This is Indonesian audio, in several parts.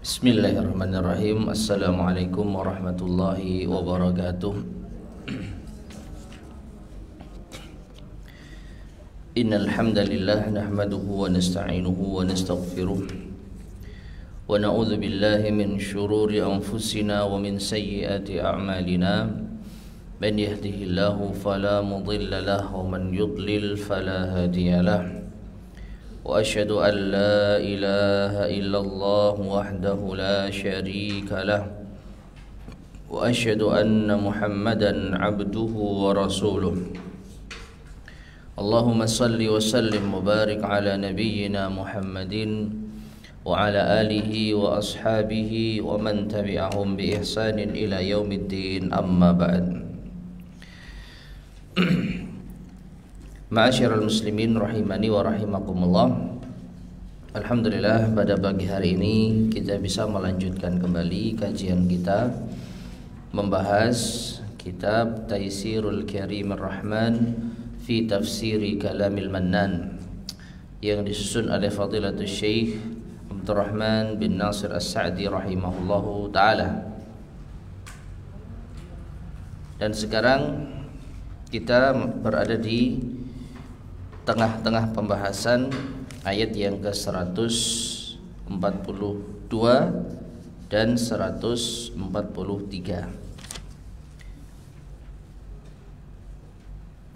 Bismillahirrahmanirrahim. Assalamualaikum warahmatullahi wabarakatuh. Innal hamdalillah nahmaduhu wa nasta'inuhu wa nastaghfiruh wa na'udzu billahi min shururi anfusina wa min sayyiati a'malina. Man yahdihillahu fala mudilla lahu wa man yudlil fala hadiya lahu. وأشهد أن لا إله إلا الله وحده لا شريك له وأشهد أن محمدا عبده ورسوله اللهم صل وسلم وبارك على نبينا محمد وعلى آله وأصحابه ومن تبعهم بإحسان إلى يوم الدين أما بعد. Ma'asyiral muslimin rahimani wa rahimakumullah. Alhamdulillah, pada pagi hari ini kita bisa melanjutkan kembali kajian kita membahas kitab Taisirul Karimir Rahman fi Tafsiri Kalamil Mannan yang disusun oleh Fadilatul Syekh Abdurrahman bin Nasir As-Sa'di rahimahullahu ta'ala. Dan sekarang kita berada di tengah-tengah pembahasan ayat yang ke-142 dan 143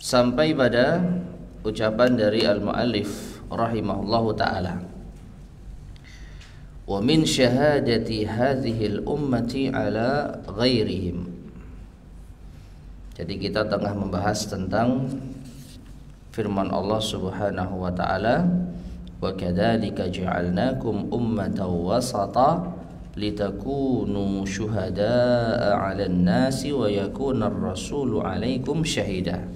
sampai pada ucapan dari al-muallif rahimahullahu ta'ala, wa min syahadati hadhihi al-ummati ala ghairihim. Jadi kita tengah membahas tentang firman Allah Subhanahu wa ta'ala, wa kadzalika ja'alnakum ummatan wasata litakunu syuhada'a 'alan nasi wa yakuna ar-rasulu 'alaikum syahida.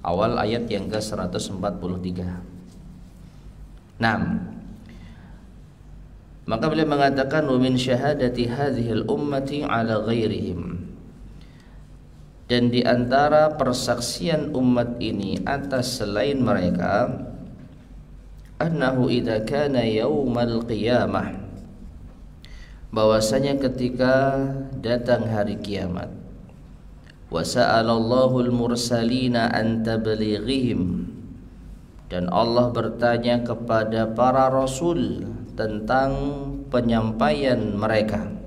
Awal ayat yang ke-143. Maka beliau mengatakan wa min syahadati hadhil ummati 'ala ghairihim, dan di antara persaksian umat ini atas selain mereka, annahu idza kana yaumal qiyamah, bahwasanya ketika datang hari kiamat, wa sa'alallahu al-mursalina an tablighihim, dan Allah bertanya kepada para rasul tentang penyampaian mereka.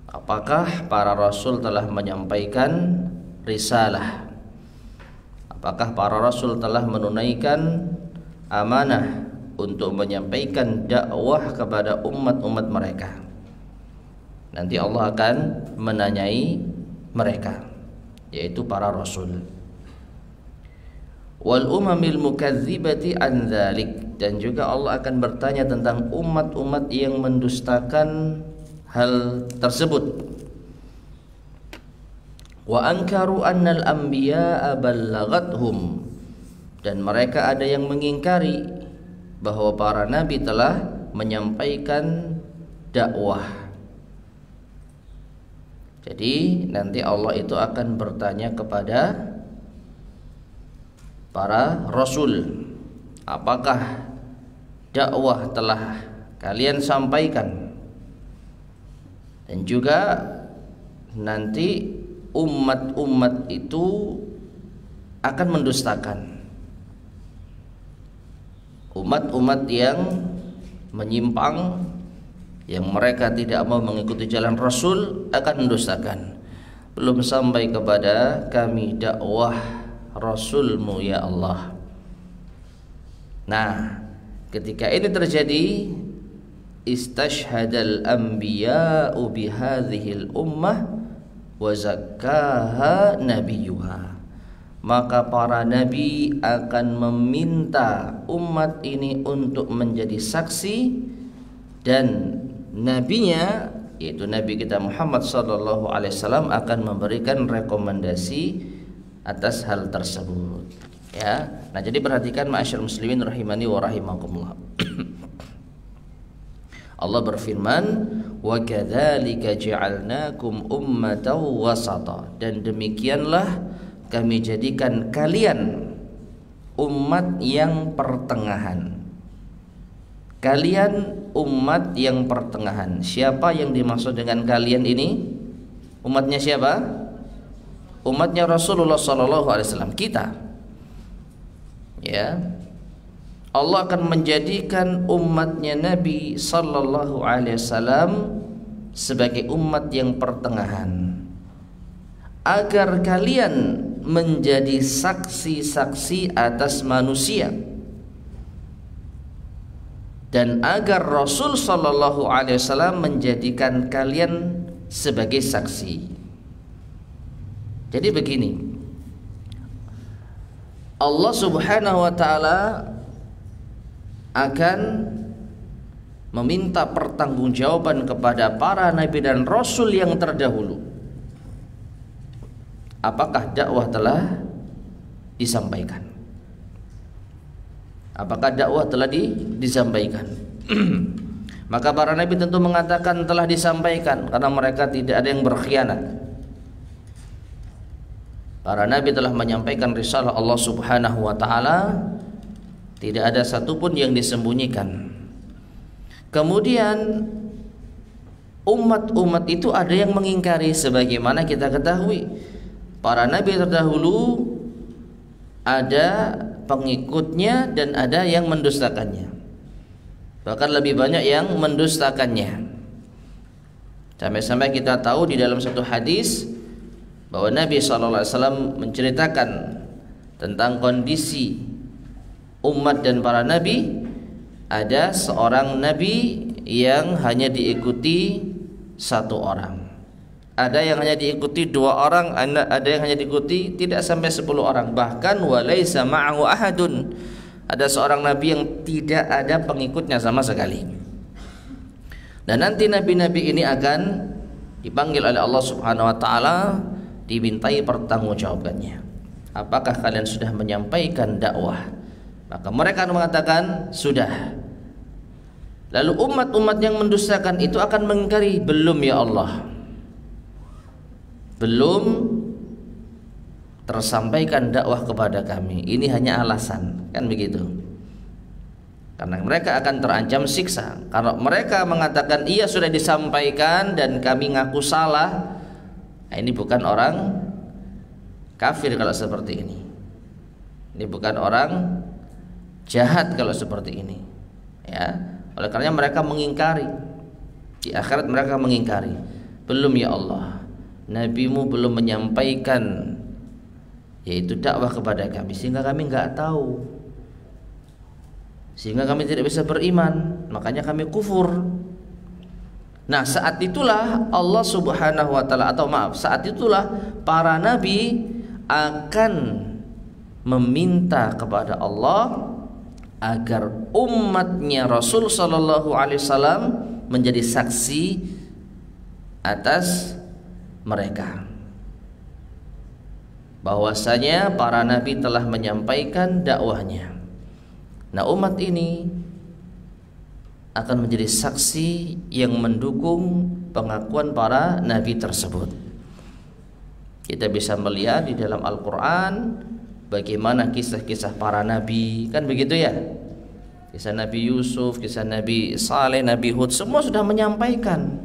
Apakah para rasul telah menyampaikan risalah? Apakah para rasul telah menunaikan amanah untuk menyampaikan dakwah kepada umat-umat mereka? Nanti Allah akan menanyai mereka, yaitu para rasul. Wal umamil mukadzibati an dzalik, dan juga Allah akan bertanya tentang umat-umat yang mendustakan hal tersebut. Wa ankaru annal anbiya'a ballagathum, dan mereka ada yang mengingkari bahwa para nabi telah menyampaikan dakwah. Jadi nanti Allah itu akan bertanya kepada para rasul, apakah dakwah telah kalian sampaikan? Dan juga nanti umat-umat itu akan mendustakan. Umat-umat yang menyimpang, yang mereka tidak mau mengikuti jalan Rasul, akan mendustakan. Belum sampai kepada kami dakwah Rasulmu ya Allah. Nah, ketika ini terjadi, istashhadal anbiya'u bihadhil ummah wa zakkaha nabiyuha, maka para nabi akan meminta umat ini untuk menjadi saksi, dan nabinya, yaitu Nabi kita Muhammad sallallahu alaihi wasallam, akan memberikan rekomendasi atas hal tersebut. Ya. Nah, jadi perhatikan ma'asyiral muslimin rahimani wa rahimakumullah. Allah berfirman, wa kadzalika ja'alnakum ummatan wasata, dan demikianlah kami jadikan kalian umat yang pertengahan. kalian umat yang pertengahan. Siapa yang dimaksud dengan kalian ini? Umatnya siapa? Umatnya Rasulullah SAW, kita. Ya, Allah akan menjadikan umatnya Nabi Sallallahu Alaihi Wasallam sebagai umat yang pertengahan, agar kalian menjadi saksi-saksi atas manusia, dan agar Rasul Sallallahu Alaihi Wasallam menjadikan kalian sebagai saksi. Jadi begini, Allah Subhanahu wa Ta'ala akan meminta pertanggungjawaban kepada para nabi dan rasul yang terdahulu. Apakah dakwah telah disampaikan? Apakah dakwah telah disampaikan? Maka para nabi tentu mengatakan telah disampaikan, karena mereka tidak ada yang berkhianat. Para nabi telah menyampaikan risalah Allah Subhanahu wa Ta'ala, tidak ada satupun yang disembunyikan. Kemudian umat-umat itu ada yang mengingkari, sebagaimana kita ketahui para nabi terdahulu ada pengikutnya dan ada yang mendustakannya. Bahkan lebih banyak yang mendustakannya. Sampai-sampai kita tahu di dalam satu hadis bahwa Nabi SAW menceritakan tentang kondisi umat dan para nabi. Ada seorang nabi yang hanya diikuti satu orang, ada yang hanya diikuti 2 orang, ada yang hanya diikuti tidak sampai 10 orang. Bahkan walaisa ma'ahu ahadun, ada seorang nabi yang tidak ada pengikutnya sama sekali. Dan nanti nabi-nabi ini akan dipanggil oleh Allah Subhanahu wa Ta'ala, dimintai pertanggungjawabannya. Apakah kalian sudah menyampaikan dakwah? Maka mereka akan mengatakan sudah. Lalu umat-umat yang mendustakan itu akan mengingkari, belum ya Allah, belum tersampaikan dakwah kepada kami, ini hanya alasan, kan begitu. Karena mereka akan terancam siksa. Kalau mereka mengatakan iya sudah disampaikan dan kami ngaku salah, nah, ini bukan orang kafir kalau seperti ini. Ini bukan orang jahat kalau seperti ini. Ya, oleh karena mereka mengingkari. Di akhirat mereka mengingkari. Belum ya Allah, nabimu belum menyampaikan yaitu dakwah kepada kami, sehingga kami nggak tahu, sehingga kami tidak bisa beriman, makanya kami kufur. Nah, saat itulah Allah Subhanahu wa Ta'ala, atau maaf, saat itulah para nabi akan meminta kepada Allah agar umatnya Rasul Sallallahu Alaihi Wasallam menjadi saksi atas mereka, bahwasanya para nabi telah menyampaikan dakwahnya. Nah, umat ini akan menjadi saksi yang mendukung pengakuan para nabi tersebut. Kita bisa melihat di dalam Al-Quran bagaimana kisah-kisah para nabi, kan begitu ya. Kisah Nabi Yusuf, kisah Nabi Saleh, Nabi Hud, semua sudah menyampaikan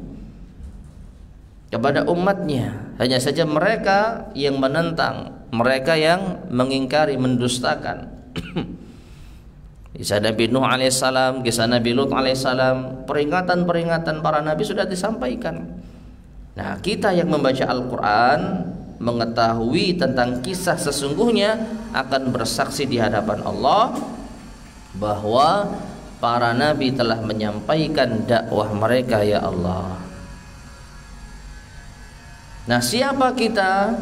kepada umatnya. Hanya saja mereka yang menentang, mereka yang mengingkari, mendustakan. Kisah Nabi Nuh alaihissalam, kisah Nabi Lut alaihissalam, peringatan-peringatan para nabi sudah disampaikan. Nah, kita yang membaca Al-Quran, mengetahui tentang kisah sesungguhnya, akan bersaksi di hadapan Allah bahwa para nabi telah menyampaikan dakwah mereka ya Allah. Nah, siapa kita?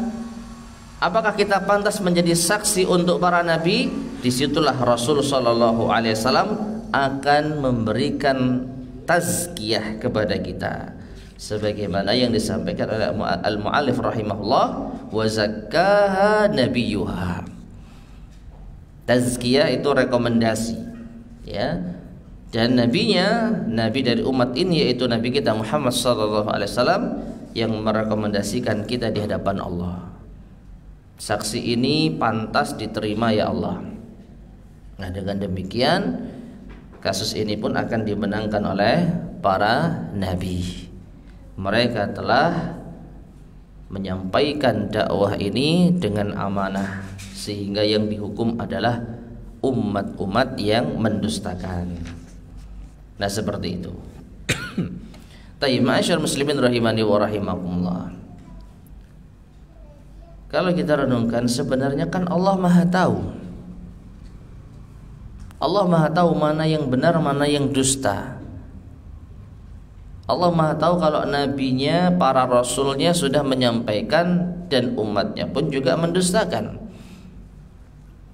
Apakah kita pantas menjadi saksi untuk para nabi? Disitulah Rasul Sallallahu Alaihi Wasallam akan memberikan tazkiyah kepada kita, sebagaimana yang disampaikan oleh al-mu'allif rahimahullah, wa zakkaha nabiyuha. Tazkiyah itu rekomendasi, ya. Dan nabinya, nabi dari umat ini yaitu nabi kita Muhammad sallallahu alaihi wasallam, yang merekomendasikan kita di hadapan Allah. Saksi ini pantas diterima ya Allah. Nah, dengan demikian kasus ini pun akan dimenangkan oleh para nabi. Mereka telah menyampaikan dakwah ini dengan amanah, sehingga yang dihukum adalah umat-umat yang mendustakan. Nah, seperti itu. Tayyib, ma'asyar muslimin rahimani wa rahimakumullah. Kalau kita renungkan, sebenarnya kan Allah Maha tahu. Allah Maha tahu mana yang benar, mana yang dusta. Allah Maha tahu kalau nabinya, para rasulnya sudah menyampaikan dan umatnya pun juga mendustakan.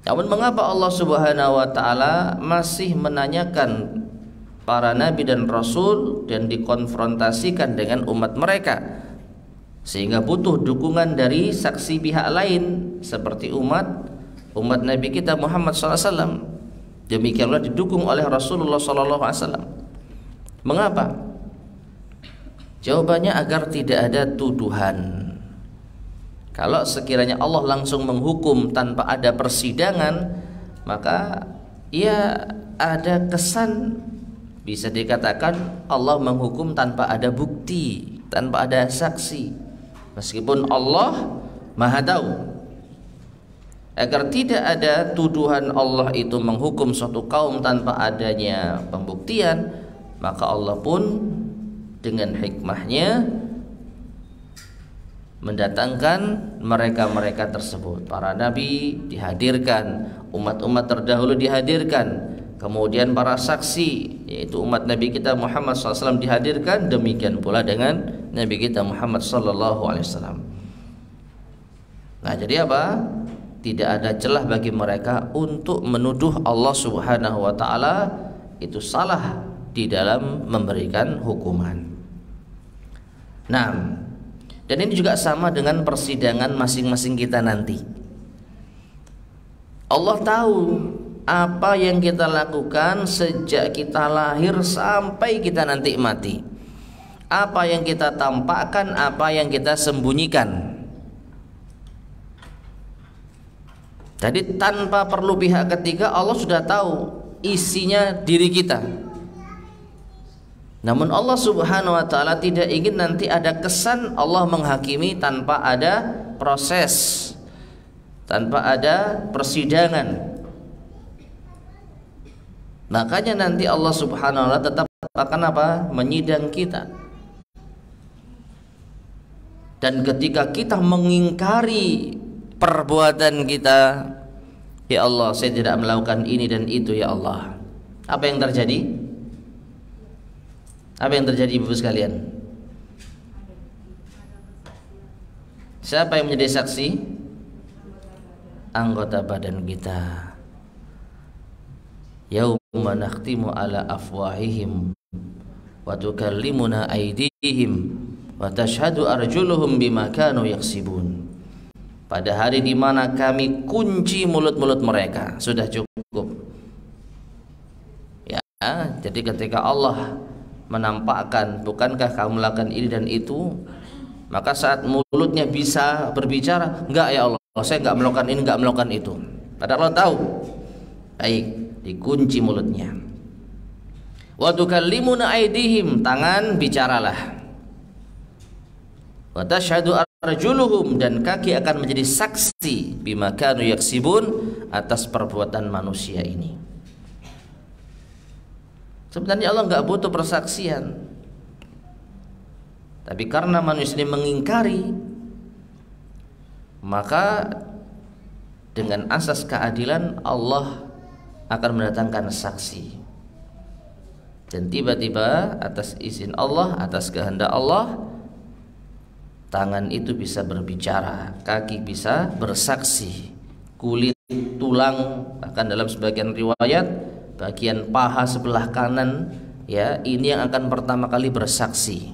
Namun mengapa Allah Subhanahu wa taala masih menanyakan para nabi dan rasul dan dikonfrontasikan dengan umat mereka, sehingga butuh dukungan dari saksi pihak lain seperti umat Nabi kita Muhammad SAW. Demikianlah didukung oleh Rasulullah SAW. Mengapa? Jawabannya agar tidak ada tuduhan. Kalau sekiranya Allah langsung menghukum tanpa ada persidangan, maka ya ada kesan, bisa dikatakan Allah menghukum tanpa ada bukti, tanpa ada saksi. Meskipun Allah Maha tahu. Agar tidak ada tuduhan Allah itu menghukum suatu kaum tanpa adanya pembuktian, maka Allah pun dengan hikmahnya mendatangkan mereka-mereka tersebut. Para nabi dihadirkan, umat-umat terdahulu dihadirkan, kemudian para saksi yaitu umat Nabi kita Muhammad SAW dihadirkan. Demikian pula dengan Nabi kita Muhammad SAW. Nah, jadi apa? Tidak ada celah bagi mereka untuk menuduh Allah Subhanahu wa taala itu salah di dalam memberikan hukuman. Nah, dan ini juga sama dengan persidangan masing-masing kita nanti. Allah tahu apa yang kita lakukan sejak kita lahir sampai kita nanti mati. Apa yang kita tampakkan, apa yang kita sembunyikan. Jadi tanpa perlu pihak ketiga, Allah sudah tahu isinya diri kita. Namun Allah Subhanahu wa taala tidak ingin nanti ada kesan Allah menghakimi tanpa ada proses, tanpa ada persidangan. Makanya nanti Allah Subhanahu wa taala tetap akan apa? Menyidang kita. Dan ketika kita mengingkari perbuatan kita, ya Allah, saya tidak melakukan ini dan itu ya Allah, apa yang terjadi? Apa yang terjadi Ibu sekalian? Siapa yang menjadi saksi? Anggota badan kita. Yauma nakhtimu ala afwahihim wa tukallimuna aydihim wa tashhadu arjuluhum bima kanu yaksibun. Pada hari di mana kami kunci mulut-mulut mereka. Sudah cukup. Ya, jadi ketika Allah menampakkan, bukankah kamu melakukan ini dan itu, maka saat mulutnya bisa berbicara, enggak ya Allah, saya enggak melakukan ini, enggak melakukan itu. Padahal Allah tahu. Baik, dikunci mulutnya. Wa tukallimuna aydihim, tangan bicaralah. Wa tashhadu arjuluhum, dan kaki akan menjadi saksi bima kanu yaksibun, atas perbuatan manusia ini. Sebenarnya Allah enggak butuh persaksian, tapi karena manusia ini mengingkari, maka dengan asas keadilan Allah akan mendatangkan saksi. Dan tiba-tiba atas izin Allah, atas kehendak Allah, tangan itu bisa berbicara, kaki bisa bersaksi, kulit, tulang, bahkan dalam sebagian riwayat bagian paha sebelah kanan, ya, ini yang akan pertama kali bersaksi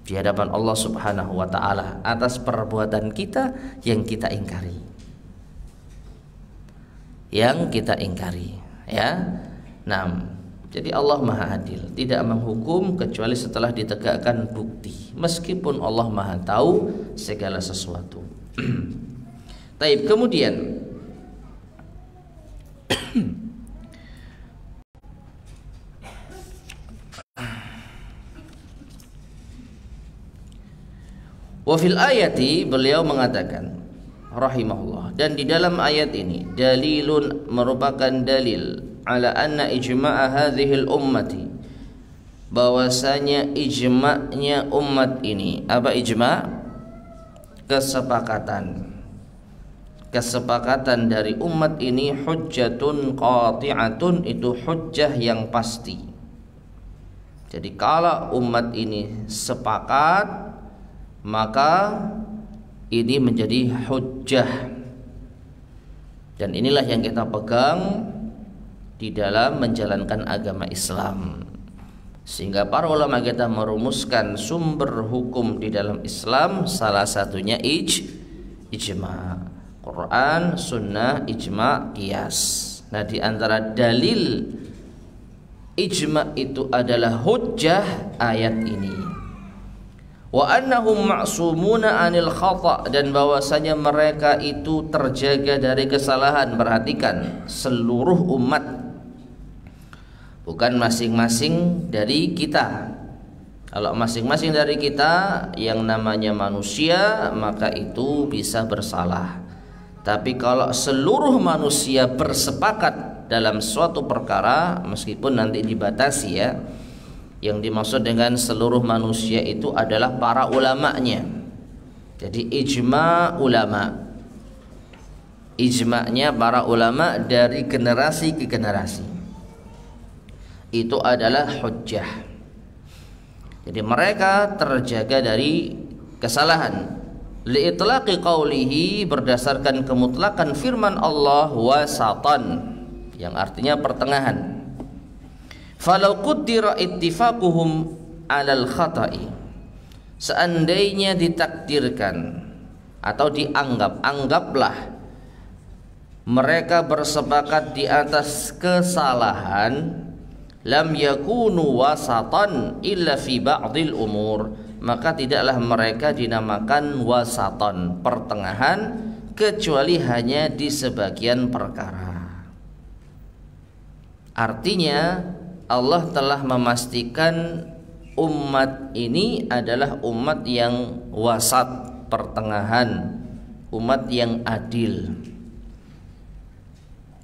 di hadapan Allah Subhanahu wa taala atas perbuatan kita yang kita ingkari. Yang kita ingkari, ya. Nah, jadi Allah Maha Adil, tidak menghukum kecuali setelah ditegakkan bukti, meskipun Allah Maha tahu segala sesuatu. Taib, kemudian Wa fil ayati, beliau mengatakan rahimahullah, dan di dalam ayat ini dalilun, merupakan dalil ala anna ijma'a hadhil ummati, bahwasanya ijma'nya umat ini. Apa ijma'? Kesepakatan dari umat ini, hujjatun qati'atun, itu hujjah yang pasti. Jadi kalau umat ini sepakat, maka ini menjadi hujjah. Dan inilah yang kita pegang di dalam menjalankan agama Islam. Sehingga para ulama kita merumuskan sumber hukum di dalam Islam, salah satunya ijma'. Quran, sunnah, ijma', qiyas. Nah, di antara dalil ijma' itu adalah hujjah ayat ini. Wa annahum ma'sumuna 'anil khata', dan bahwasanya mereka itu terjaga dari kesalahan. Perhatikan, seluruh umat, bukan masing-masing dari kita. Kalau masing-masing dari kita yang namanya manusia, maka itu bisa bersalah. Tapi kalau seluruh manusia bersepakat dalam suatu perkara, meskipun nanti dibatasi ya, yang dimaksud dengan seluruh manusia itu adalah para ulamanya. Jadi ijma' ulama, ijma'nya para ulama dari generasi ke generasi, itu adalah hujjah. Jadi mereka terjaga dari kesalahan. Li'itlaqi qawlihi, berdasarkan kemutlakan firman Allah, wasatan, yang artinya pertengahan. Falau qaddara ittifaquhum 'alal khata'i, seandainya ditakdirkan atau anggaplah mereka bersepakat di atas kesalahan, lam yakunu wasatan illa fi ba'dil umur, maka tidaklah mereka dinamakan wasatan, pertengahan, kecuali hanya di sebagian perkara. Artinya Allah telah memastikan umat ini adalah umat yang wasat, pertengahan, umat yang adil.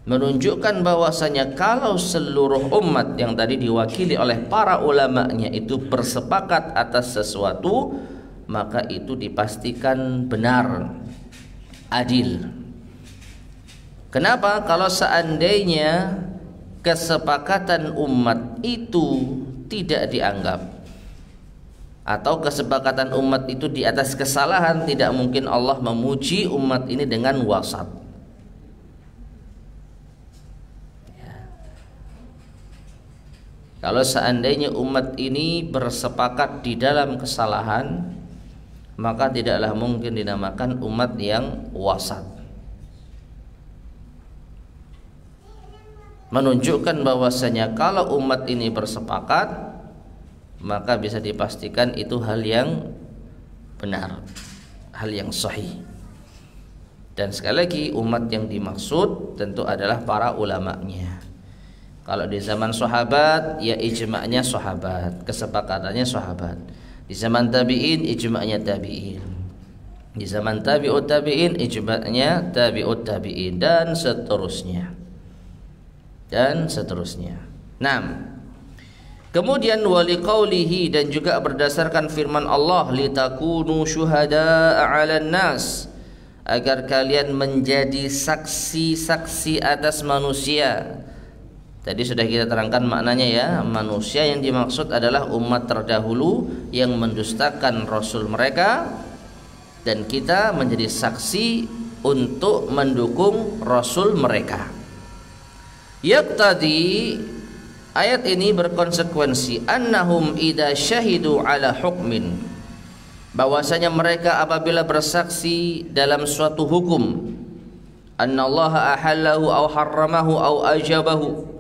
Menunjukkan bahwasanya kalau seluruh umat yang tadi diwakili oleh para ulamanya itu bersepakat atas sesuatu, maka itu dipastikan benar, adil. Kenapa? Kalau seandainya kesepakatan umat itu tidak dianggap, atau kesepakatan umat itu di atas kesalahan, tidak mungkin Allah memuji umat ini dengan wasat. Kalau seandainya umat ini bersepakat di dalam kesalahan, maka tidaklah mungkin dinamakan umat yang wasat. Menunjukkan bahwasanya kalau umat ini bersepakat, maka bisa dipastikan itu hal yang benar, hal yang sahih. Dan sekali lagi, umat yang dimaksud tentu adalah para ulamanya. Kalau di zaman sahabat, ya ijma'nya sahabat, kesepakatannya sahabat. Di zaman tabi'in, ijma'nya tabi'in. Di zaman tabi'ut tabi'in, ijma'nya tabi'ut tabi'in, dan seterusnya. Dan seterusnya. Nah, kemudian wali qaulihi, dan juga berdasarkan firman Allah, litakunu syuhada'a 'alan nas, agar kalian menjadi saksi-saksi atas manusia. Tadi sudah kita terangkan maknanya ya. Manusia yang dimaksud adalah umat terdahulu yang mendustakan Rasul mereka, dan kita menjadi saksi untuk mendukung Rasul mereka. Yaqtadi, ayat ini berkonsekuensi, annahum idza syahidu ala hukmin, bahwasanya mereka apabila bersaksi dalam suatu hukum, annallaha ahallahu aw harramahu aw ajabahu,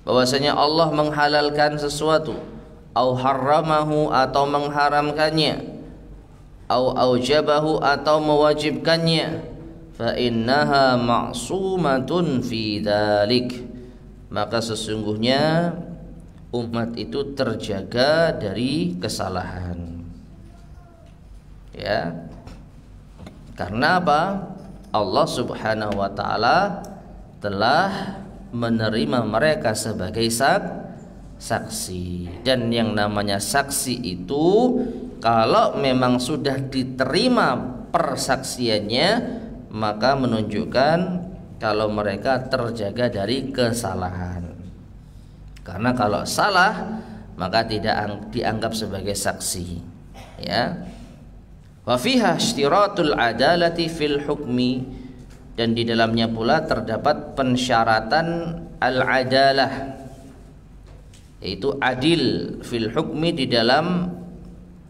bahwasanya Allah menghalalkan sesuatu, aw harramahu atau mengharamkannya, aw aujabahu atau mewajibkannya, fa innaha ma'sumatun fi dzalik, maka sesungguhnya umat itu terjaga dari kesalahan. Ya. Karena apa? Allah Subhanahu wa taala telah menerima mereka sebagai saksi. Dan yang namanya saksi itu kalau memang sudah diterima persaksiannya, maka menunjukkan kalau mereka terjaga dari kesalahan. Karena kalau salah maka tidak dianggap sebagai saksi. Ya. Wa fiha ishtiratul adalati fil hukmi, dan di dalamnya pula terdapat pensyaratan al-adalah, yaitu adil fil hukmi di dalam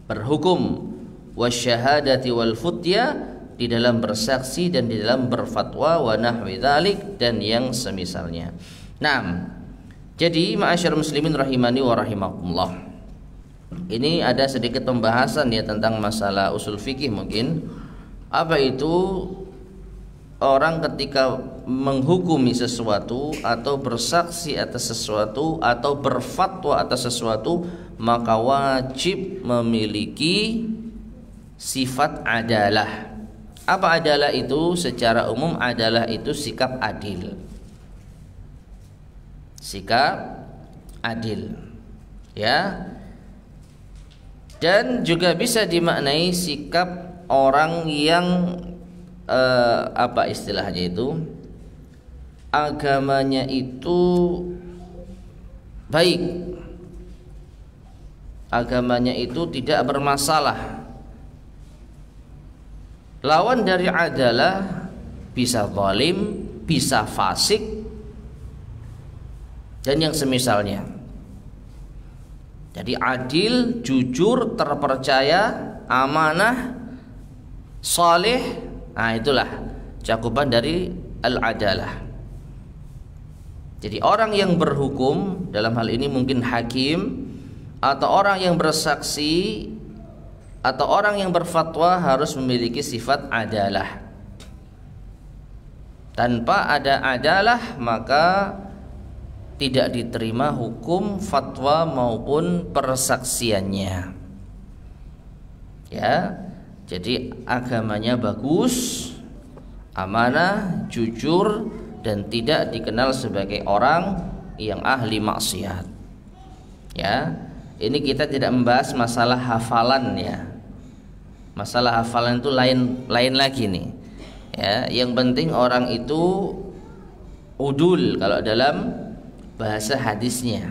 berhukum, wasyahadati wal futya di dalam bersaksi dan di dalam berfatwa, wa nahwi dzalik dan yang semisalnya. Nah, jadi ma'asyar muslimin rahimani wa rahimakumullah, ini ada sedikit pembahasan ya tentang masalah usul fikih mungkin. Apa itu orang ketika menghukumi sesuatu atau bersaksi atas sesuatu atau berfatwa atas sesuatu, maka wajib memiliki sifat adalah. Apa adalah itu? Secara umum adalah itu sikap adil. Sikap adil. Ya. Dan juga bisa dimaknai sikap orang yang apa istilahnya itu, agamanya itu baik, agamanya itu tidak bermasalah. Lawan dari adalah bisa zalim, bisa fasik, dan yang semisalnya. Jadi adil, jujur, terpercaya, amanah, saleh. Nah, itulah cakupan dari al-adalah. Jadi orang yang berhukum, dalam hal ini mungkin hakim, atau orang yang bersaksi, atau orang yang berfatwa harus memiliki sifat adalah. Tanpa ada adalah maka tidak diterima hukum, fatwa maupun persaksiannya. Ya, jadi agamanya bagus, amanah, jujur, dan tidak dikenal sebagai orang yang ahli maksiat. Ya, ini kita tidak membahas masalah hafalan ya. Masalah hafalan itu lain lagi nih. Ya, yang penting orang itu udul kalau dalam bahasa hadisnya,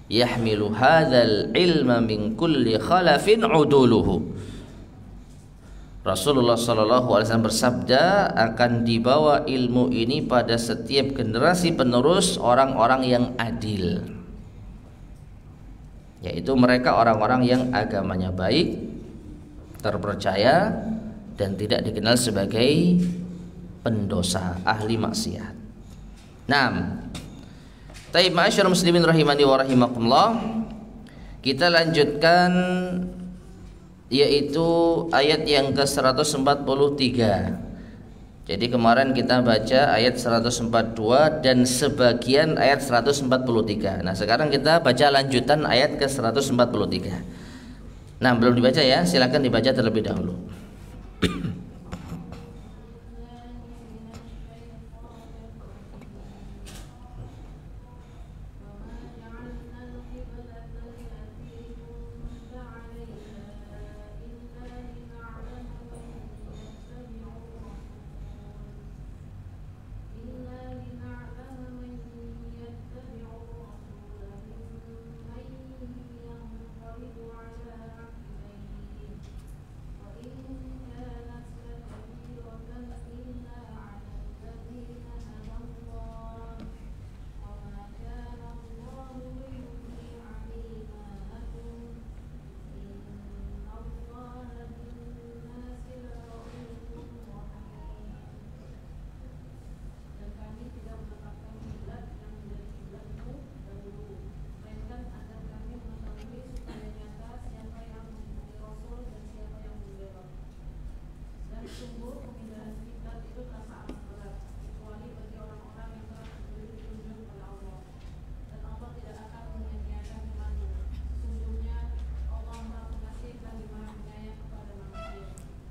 yahmilu hadzal ilma min kulli khalafin uduluhu. Rasulullah SAW bersabda, akan dibawa ilmu ini pada setiap generasi penerus orang-orang yang adil, yaitu mereka orang-orang yang agamanya baik, terpercaya, dan tidak dikenal sebagai pendosa, ahli maksiat. Nah, taib ma'asyar muslimin rahimani wa rahimakumullah, kita lanjutkan yaitu ayat yang ke-143. Jadi kemarin kita baca ayat 142 dan sebagian ayat 143. Nah, sekarang kita baca lanjutan ayat ke-143. Nah, belum dibaca ya, silakan dibaca terlebih dahulu.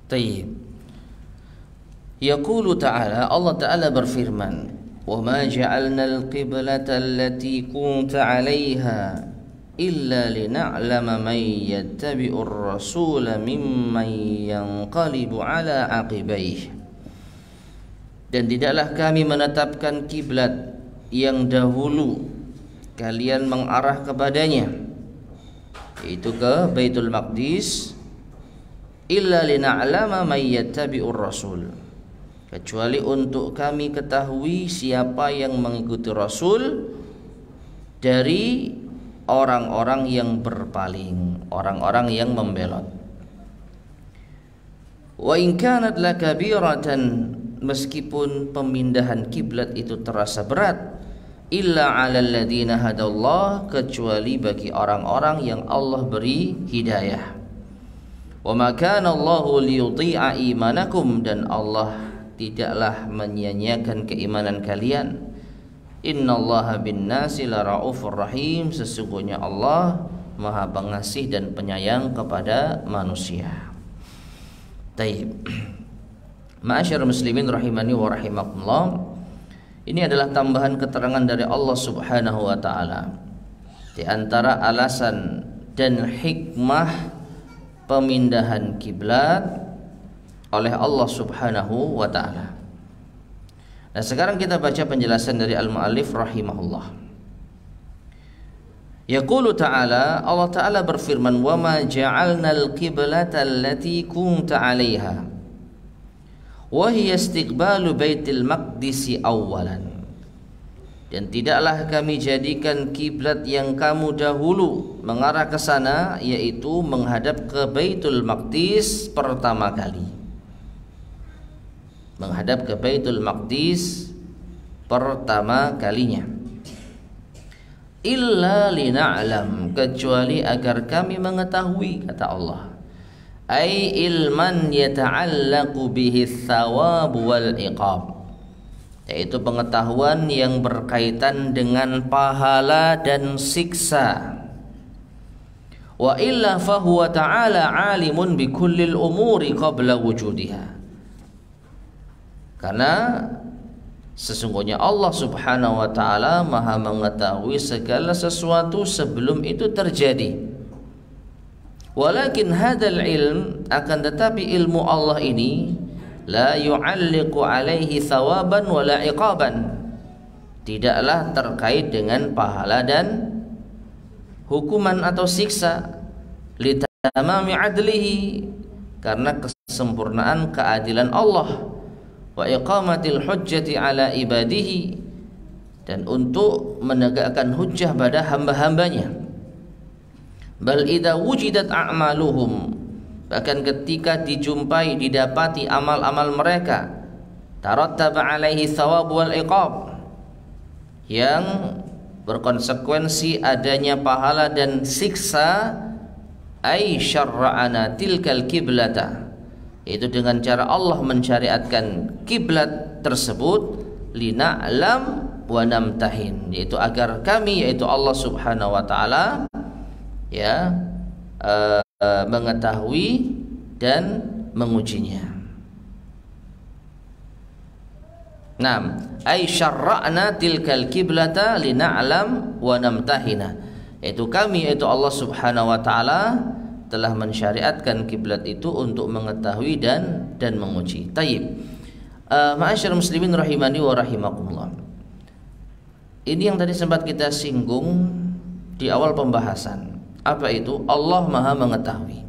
Tayyib. Yaqulu ta'ala, Allah Ta'ala berfirman, "Wa ma ja'alna al-qiblata allati kunta 'alayha illa lina'lama man yattabi'ur rasula mimman yanqalibu 'ala 'aqibayhi." Dan tidaklah kami menetapkan kiblat yang dahulu kalian mengarah kepadanya, yaitu ke Baitul Maqdis, illa lina'lama man yattabi'ur rasul, kecuali untuk kami ketahui siapa yang mengikuti Rasul dari orang-orang yang berpaling, orang-orang yang membelot. Wa in kanat lakabiratan, meskipun pemindahan kiblat itu terasa berat, illa 'alal ladzina hadallah, kecuali bagi orang-orang yang Allah beri hidayah. Wa ma kana Allahu liyudhi'a imanakum, dan Allah tidaklah menyia-nyiakan keimanan kalian. Innallaha bin-nasi laraufur rahim, sesungguhnya Allah Maha Pengasih dan Penyayang kepada manusia. Taib. Ma'asyarul muslimin rahimani wa rahimakumullah. Ini adalah tambahan keterangan dari Allah Subhanahu wa taala. Di antara alasan dan hikmah pemindahan kiblat oleh Allah Subhanahu wa ta'ala. Nah, sekarang kita baca penjelasan dari al-mu'allif rahimahullah. Yaqulu ta'ala, Allah Ta'ala berfirman, "Wa ma ja'alna al-qiblata allati kunta 'alaiha wa hiya istiqbalu Baitul Maqdis awwalan." Dan tidaklah kami jadikan kiblat yang kamu dahulu mengarah ke sana, yaitu menghadap ke Baitul Maqdis pertama kali. Menghadap ke Baitul Maqdis pertama kalinya. Illa lina'lam, kecuali agar kami mengetahui, kata Allah. Ai ilman yata'allaqu bihi thawab wal iqab, yaitu pengetahuan yang berkaitan dengan pahala dan siksa. Wa illa fahuwa ta'ala alimun bi kullil umuri qabla wujudiha, karena sesungguhnya Allah Subhanahu wa ta'ala Maha mengetahui segala sesuatu sebelum itu terjadi. Walakin hadzal ilm, akan tetapi ilmu Allah ini, la yu'alliqu alaihi thawaban wala iqaban, tidaklah terkait dengan pahala dan hukuman atau siksa. Litamami adlihi, karena kesempurnaan keadilan Allah. Wa iqamatil hujjati ala ibadihi, dan untuk menegakkan hujjah pada hamba-hambanya. Bal idza wujidat a'maluhum, bahkan ketika dijumpai, didapati amal-amal mereka, tarattaba alaihi thawab wal iqab, yang berkonsekuensi adanya pahala dan siksa, ay syarra'ana tilkal kiblata, yaitu dengan cara Allah mensyariatkan kiblat tersebut, lina'lam wa namtahin, yaitu agar kami, yaitu Allah Subhanahu wa ta'ala, ya, mengetahui dan mengujinya. Naam, ay syarra'na tilkal kiblata lina'lam wa namtahina, yaitu kami, yaitu Allah Subhanahu wa ta'ala telah mensyariatkan kiblat itu untuk mengetahui dan menguji. Tayyib. Ma'asyarul muslimin rahimani wa rahimakumullah. Ini yang tadi sempat kita singgung di awal pembahasan. Apa itu? Allah Maha mengetahui.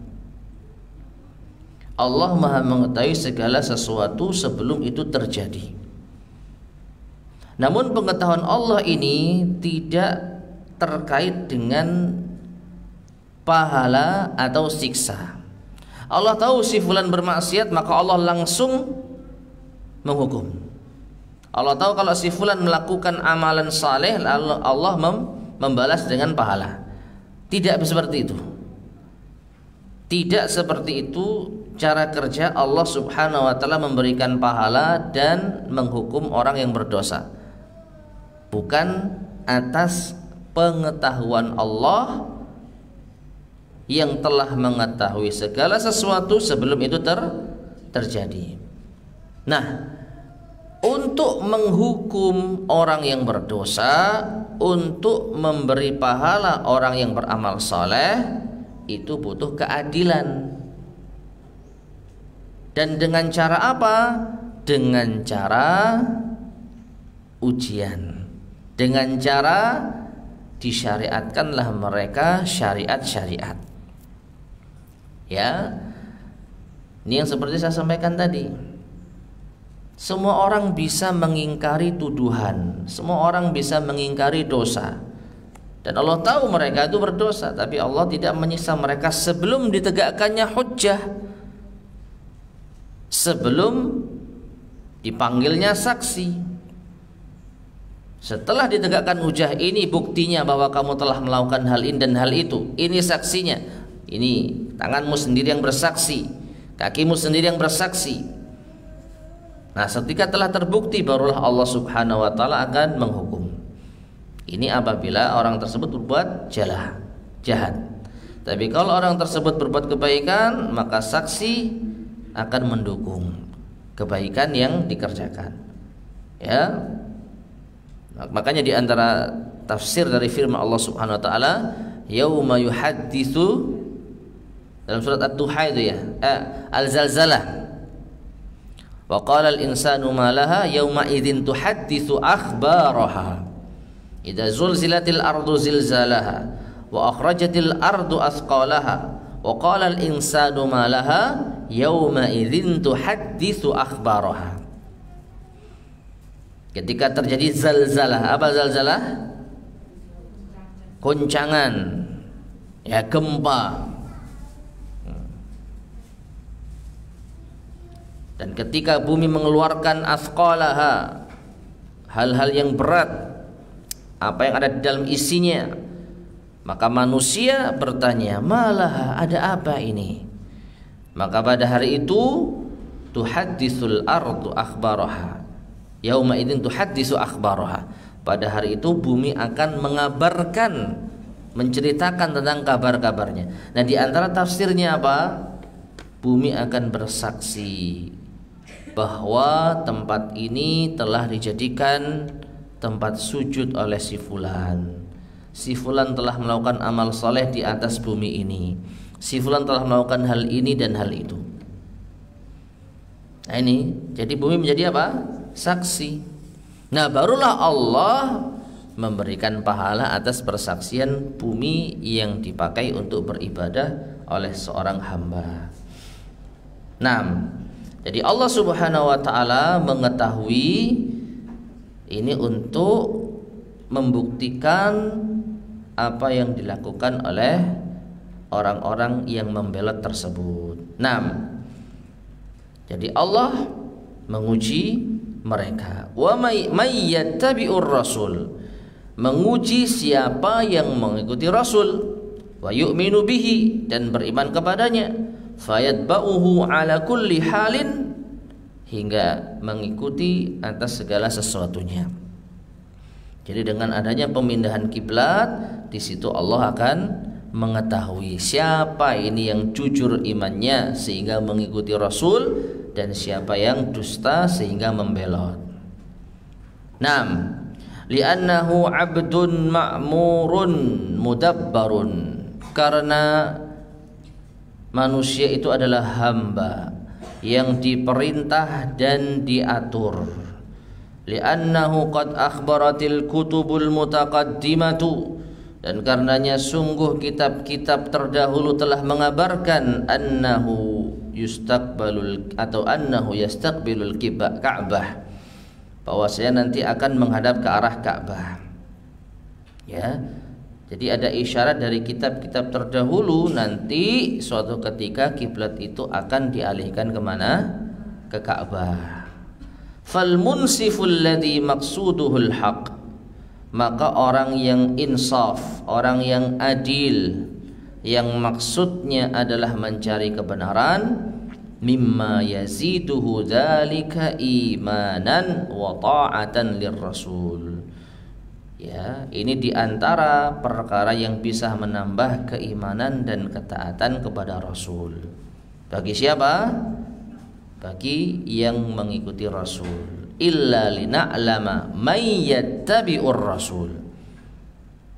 Allah Maha mengetahui segala sesuatu sebelum itu terjadi. Namun pengetahuan Allah ini tidak terkait dengan pahala atau siksa. Allah tahu si fulan bermaksiat, maka Allah langsung menghukum. Allah tahu kalau si fulan melakukan amalan saleh, lalu Allah membalas dengan pahala. Tidak seperti itu. Tidak seperti itu cara kerja Allah Subhanahu wa ta'ala memberikan pahala dan menghukum orang yang berdosa. Bukan atas pengetahuan Allah yang telah mengetahui segala sesuatu sebelum itu terjadi. Nah, untuk menghukum orang yang berdosa, untuk memberi pahala orang yang beramal soleh, itu butuh keadilan. Dan dengan cara apa? Dengan cara ujian. Dengan cara disyariatkanlah mereka syariat-syariat. Ya, ini yang seperti saya sampaikan tadi. Semua orang bisa mengingkari tuduhan, semua orang bisa mengingkari dosa. Dan Allah tahu mereka itu berdosa, tapi Allah tidak menyiksa mereka sebelum ditegakkannya hujjah, sebelum dipanggilnya saksi. Setelah ditegakkan hujjah, ini buktinya bahwa kamu telah melakukan hal ini dan hal itu. Ini saksinya. Ini tanganmu sendiri yang bersaksi, kakimu sendiri yang bersaksi. Nah, ketika telah terbukti, barulah Allah Subhanahu wa ta'ala akan menghukum. Ini apabila orang tersebut berbuat jahat. Tapi kalau orang tersebut berbuat kebaikan, maka saksi akan mendukung kebaikan yang dikerjakan. Ya. Makanya di antara tafsir dari firman Allah Subhanahu wa ta'ala, yauma yuhadditsu, dalam surat Ad-Duha itu ya, Al-Zalzalah. Wa qala al-insanu ma laha yauma idzin tuhadditsu akhbaraha. Idza zulzilatil ardu zilzalaha wa akhrajatil ardu athqalaha wa qala al-insanu ma laha yauma idzin tuhadditsu akhbaraha. Ketika terjadi zalzalah, apa zalzalah? Goncangan, ya, gempa. Dan ketika bumi mengeluarkan athqalaha, hal-hal yang berat, apa yang ada di dalam isinya, maka manusia bertanya, malah ada apa ini? Maka pada hari itu tuhadditsul ardu akhbaraha. Yauma idzin tuhadditsu akhbaraha. Pada hari itu bumi akan mengabarkan, menceritakan tentang kabar-kabarnya. Nah, di antara tafsirnya apa? Bumi akan bersaksi bahwa tempat ini telah dijadikan tempat sujud oleh si fulan. Si fulan telah melakukan amal soleh di atas bumi ini. Si fulan telah melakukan hal ini dan hal itu. Nah, ini jadi bumi menjadi apa? Saksi. Nah, barulah Allah memberikan pahala atas persaksian bumi yang dipakai untuk beribadah oleh seorang hamba. Nah, jadi Allah Subhanahu wa ta'ala mengetahui ini untuk membuktikan apa yang dilakukan oleh orang-orang yang membelot tersebut. Nah, jadi Allah menguji mereka. Wa may yattabi'ur rasul, menguji siapa yang mengikuti Rasul, wa yu'minu bihi, dan beriman kepadanya, fayatba'uhu ala kulli halin, hingga mengikuti atas segala sesuatunya. Jadi dengan adanya pemindahan kiblat, di situ Allah akan mengetahui siapa ini yang jujur imannya sehingga mengikuti Rasul, dan siapa yang dusta sehingga membelot. Naam, li'annahu 'abdun ma'murun mudabbarun, karena manusia itu adalah hamba yang diperintah dan diatur. Li'annahu qad akhbaratil kutubul mutaqaddimatu, dan karenanya sungguh kitab-kitab terdahulu telah mengabarkan annahu yustaqbalul atau annahu yastaqbilul Ka'bah, bahwasanya nanti akan menghadap ke arah Ka'bah. Ya. Jadi ada isyarat dari kitab-kitab terdahulu nanti suatu ketika kiblat itu akan dialihkan kemana? Ke Ka'bah. Fal munsiful ladzi maqsuduhul haq, maka orang yang insaf, orang yang adil, yang maksudnya adalah mencari kebenaran, mimma yaziduhu dzalika imanan wa ta'atan lirrasul. Ya, ini diantara perkara yang bisa menambah keimanan dan ketaatan kepada Rasul. Bagi siapa? bagi yang mengikuti Rasul. Illa lina'lama may yattabi'ur Rasul.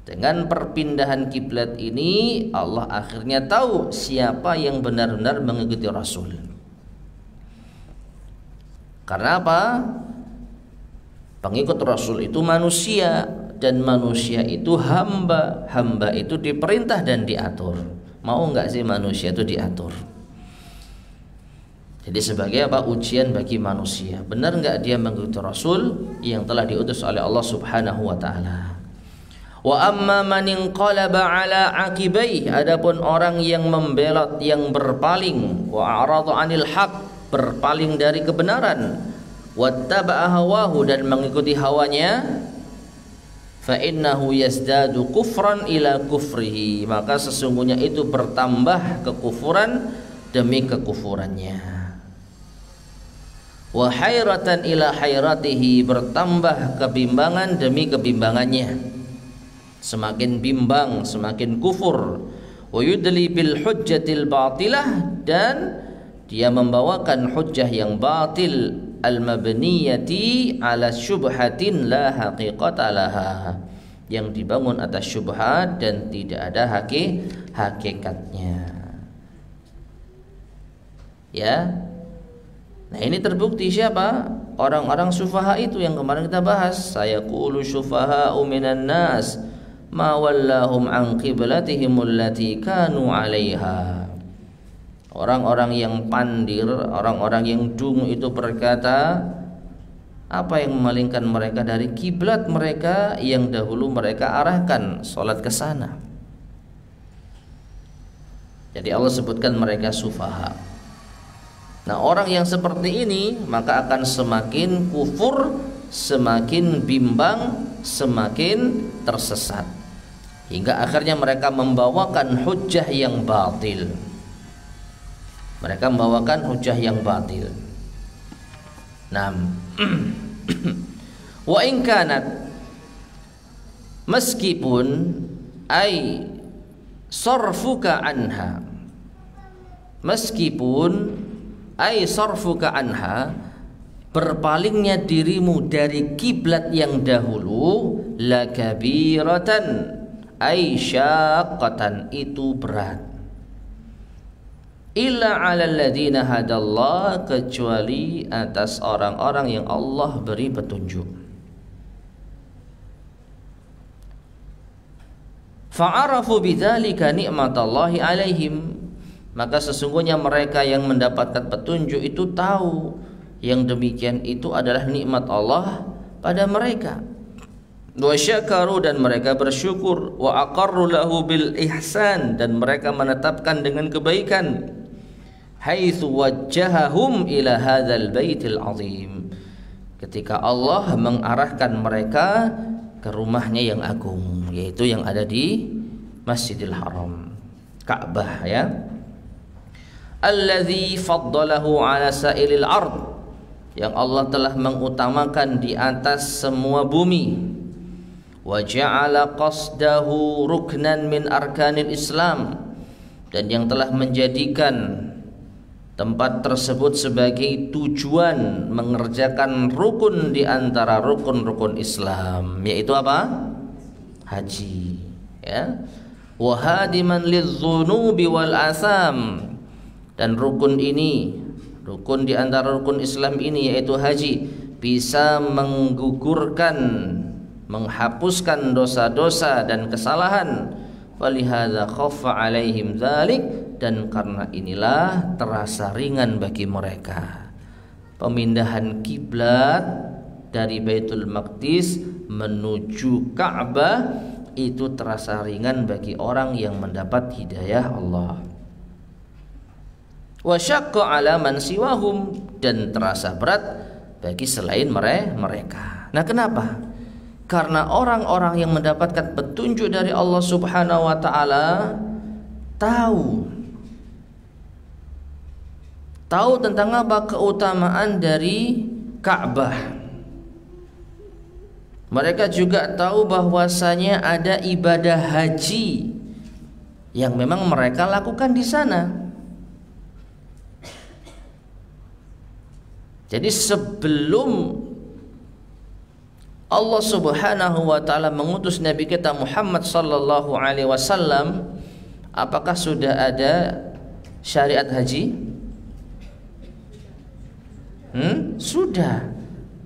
Dengan perpindahan kiblat ini Allah akhirnya tahu siapa yang benar-benar mengikuti Rasul. Karena apa? Pengikut Rasul itu manusia, dan manusia itu hamba. Hamba itu diperintah dan diatur. Mau nggak sih manusia itu diatur? Jadi sebagai apa? Ujian bagi manusia. Benar nggak dia mengikuti Rasul yang telah diutus oleh Allah Subhanahu wa taala? Wa amma man inqalaba ala aqibai, adapun orang yang membelot, yang berpaling, wa a'rada 'anil haq, berpaling dari kebenaran, wattaba'a hawahu, dan mengikuti hawanya, fa innahu yazdadu kufran ila kufrihi, maka sesungguhnya itu bertambah kekufuran demi kekufurannya. Wa hayratan ila hayratihi, bertambah kebimbangan demi kebimbangannya. Semakin bimbang, semakin kufur. Wa yudli bil hujjatil batilah, dan dia membawakan hujjah yang batil, al-mabniyati ala syubhatin la haqiqata laha, yang dibangun atas syubhat dan tidak ada hakikatnya. Ya. Nah, ini terbukti siapa? Orang-orang sufaha itu yang kemarin kita bahas. Sayaqulu syufaha'u minan nas ma wallahum an qiblatihim allati kanu 'alaiha. Orang-orang yang pandir, orang-orang yang dungu itu berkata, apa yang memalingkan mereka dari kiblat mereka yang dahulu mereka arahkan salat ke sana? Jadi Allah sebutkan mereka sufaha. Nah, orang yang seperti ini maka akan semakin kufur, semakin bimbang, semakin tersesat, hingga akhirnya mereka membawakan hujjah yang batil. Mereka membawakan hujjah yang batil. Nah, wa in kanat, meskipun ai sarfuka anha, meskipun ai sarfuka anha, berpalingnya dirimu dari kiblat yang dahulu, la kabiratan ai syaqqatan, itu berat. Illa 'alal ladzina hadallah, kecuali atas orang-orang yang Allah beri petunjuk. Fa'arafu bidzalika ni'matallahi 'alaihim, maka sesungguhnya mereka yang mendapatkan petunjuk itu tahu yang demikian itu adalah nikmat Allah pada mereka. Wa syakaru, dan mereka bersyukur. Wa aqarru lahu bil ihsan, dan mereka menetapkan dengan kebaikan. Haitsu wajjahahum ila hadzal baitil azim, ketika Allah mengarahkan mereka ke rumahnya yang agung, yaitu yang ada di Masjidil Haram, Ka'bah, ya. Alladzi faddalahu ala sa'ilil ard, yang Allah telah mengutamakan di atas semua bumi. Wa ja'ala qasdahu ruknan min arkanil Islam, dan yang telah menjadikan tempat tersebut sebagai tujuan mengerjakan rukun di antara rukun-rukun Islam, yaitu apa? Haji, ya. Wa hadiman lidzunubi wal asam, dan rukun ini, rukun di antara rukun Islam ini yaitu haji, bisa menggugurkan, menghapuskan dosa-dosa dan kesalahan. Walihadza khaffa 'alaihim dzalik, dan karena inilah terasa ringan bagi mereka pemindahan kiblat dari Baitul Maqdis menuju Ka'bah, itu terasa ringan bagi orang yang mendapat hidayah Allah. Wa syaqqa 'ala man siwahum, dan terasa berat bagi selain mereka. Nah, kenapa? Karena orang-orang yang mendapatkan petunjuk dari Allah Subhanahu wa taala tahu tentang apa? Keutamaan dari Ka'bah. Mereka juga tahu bahwasanya ada ibadah haji yang memang mereka lakukan di sana. Jadi sebelum Allah Subhanahu wa taala mengutus Nabi kita Muhammad sallallahu alaihi wasallam, apakah sudah ada syariat haji? Sudah.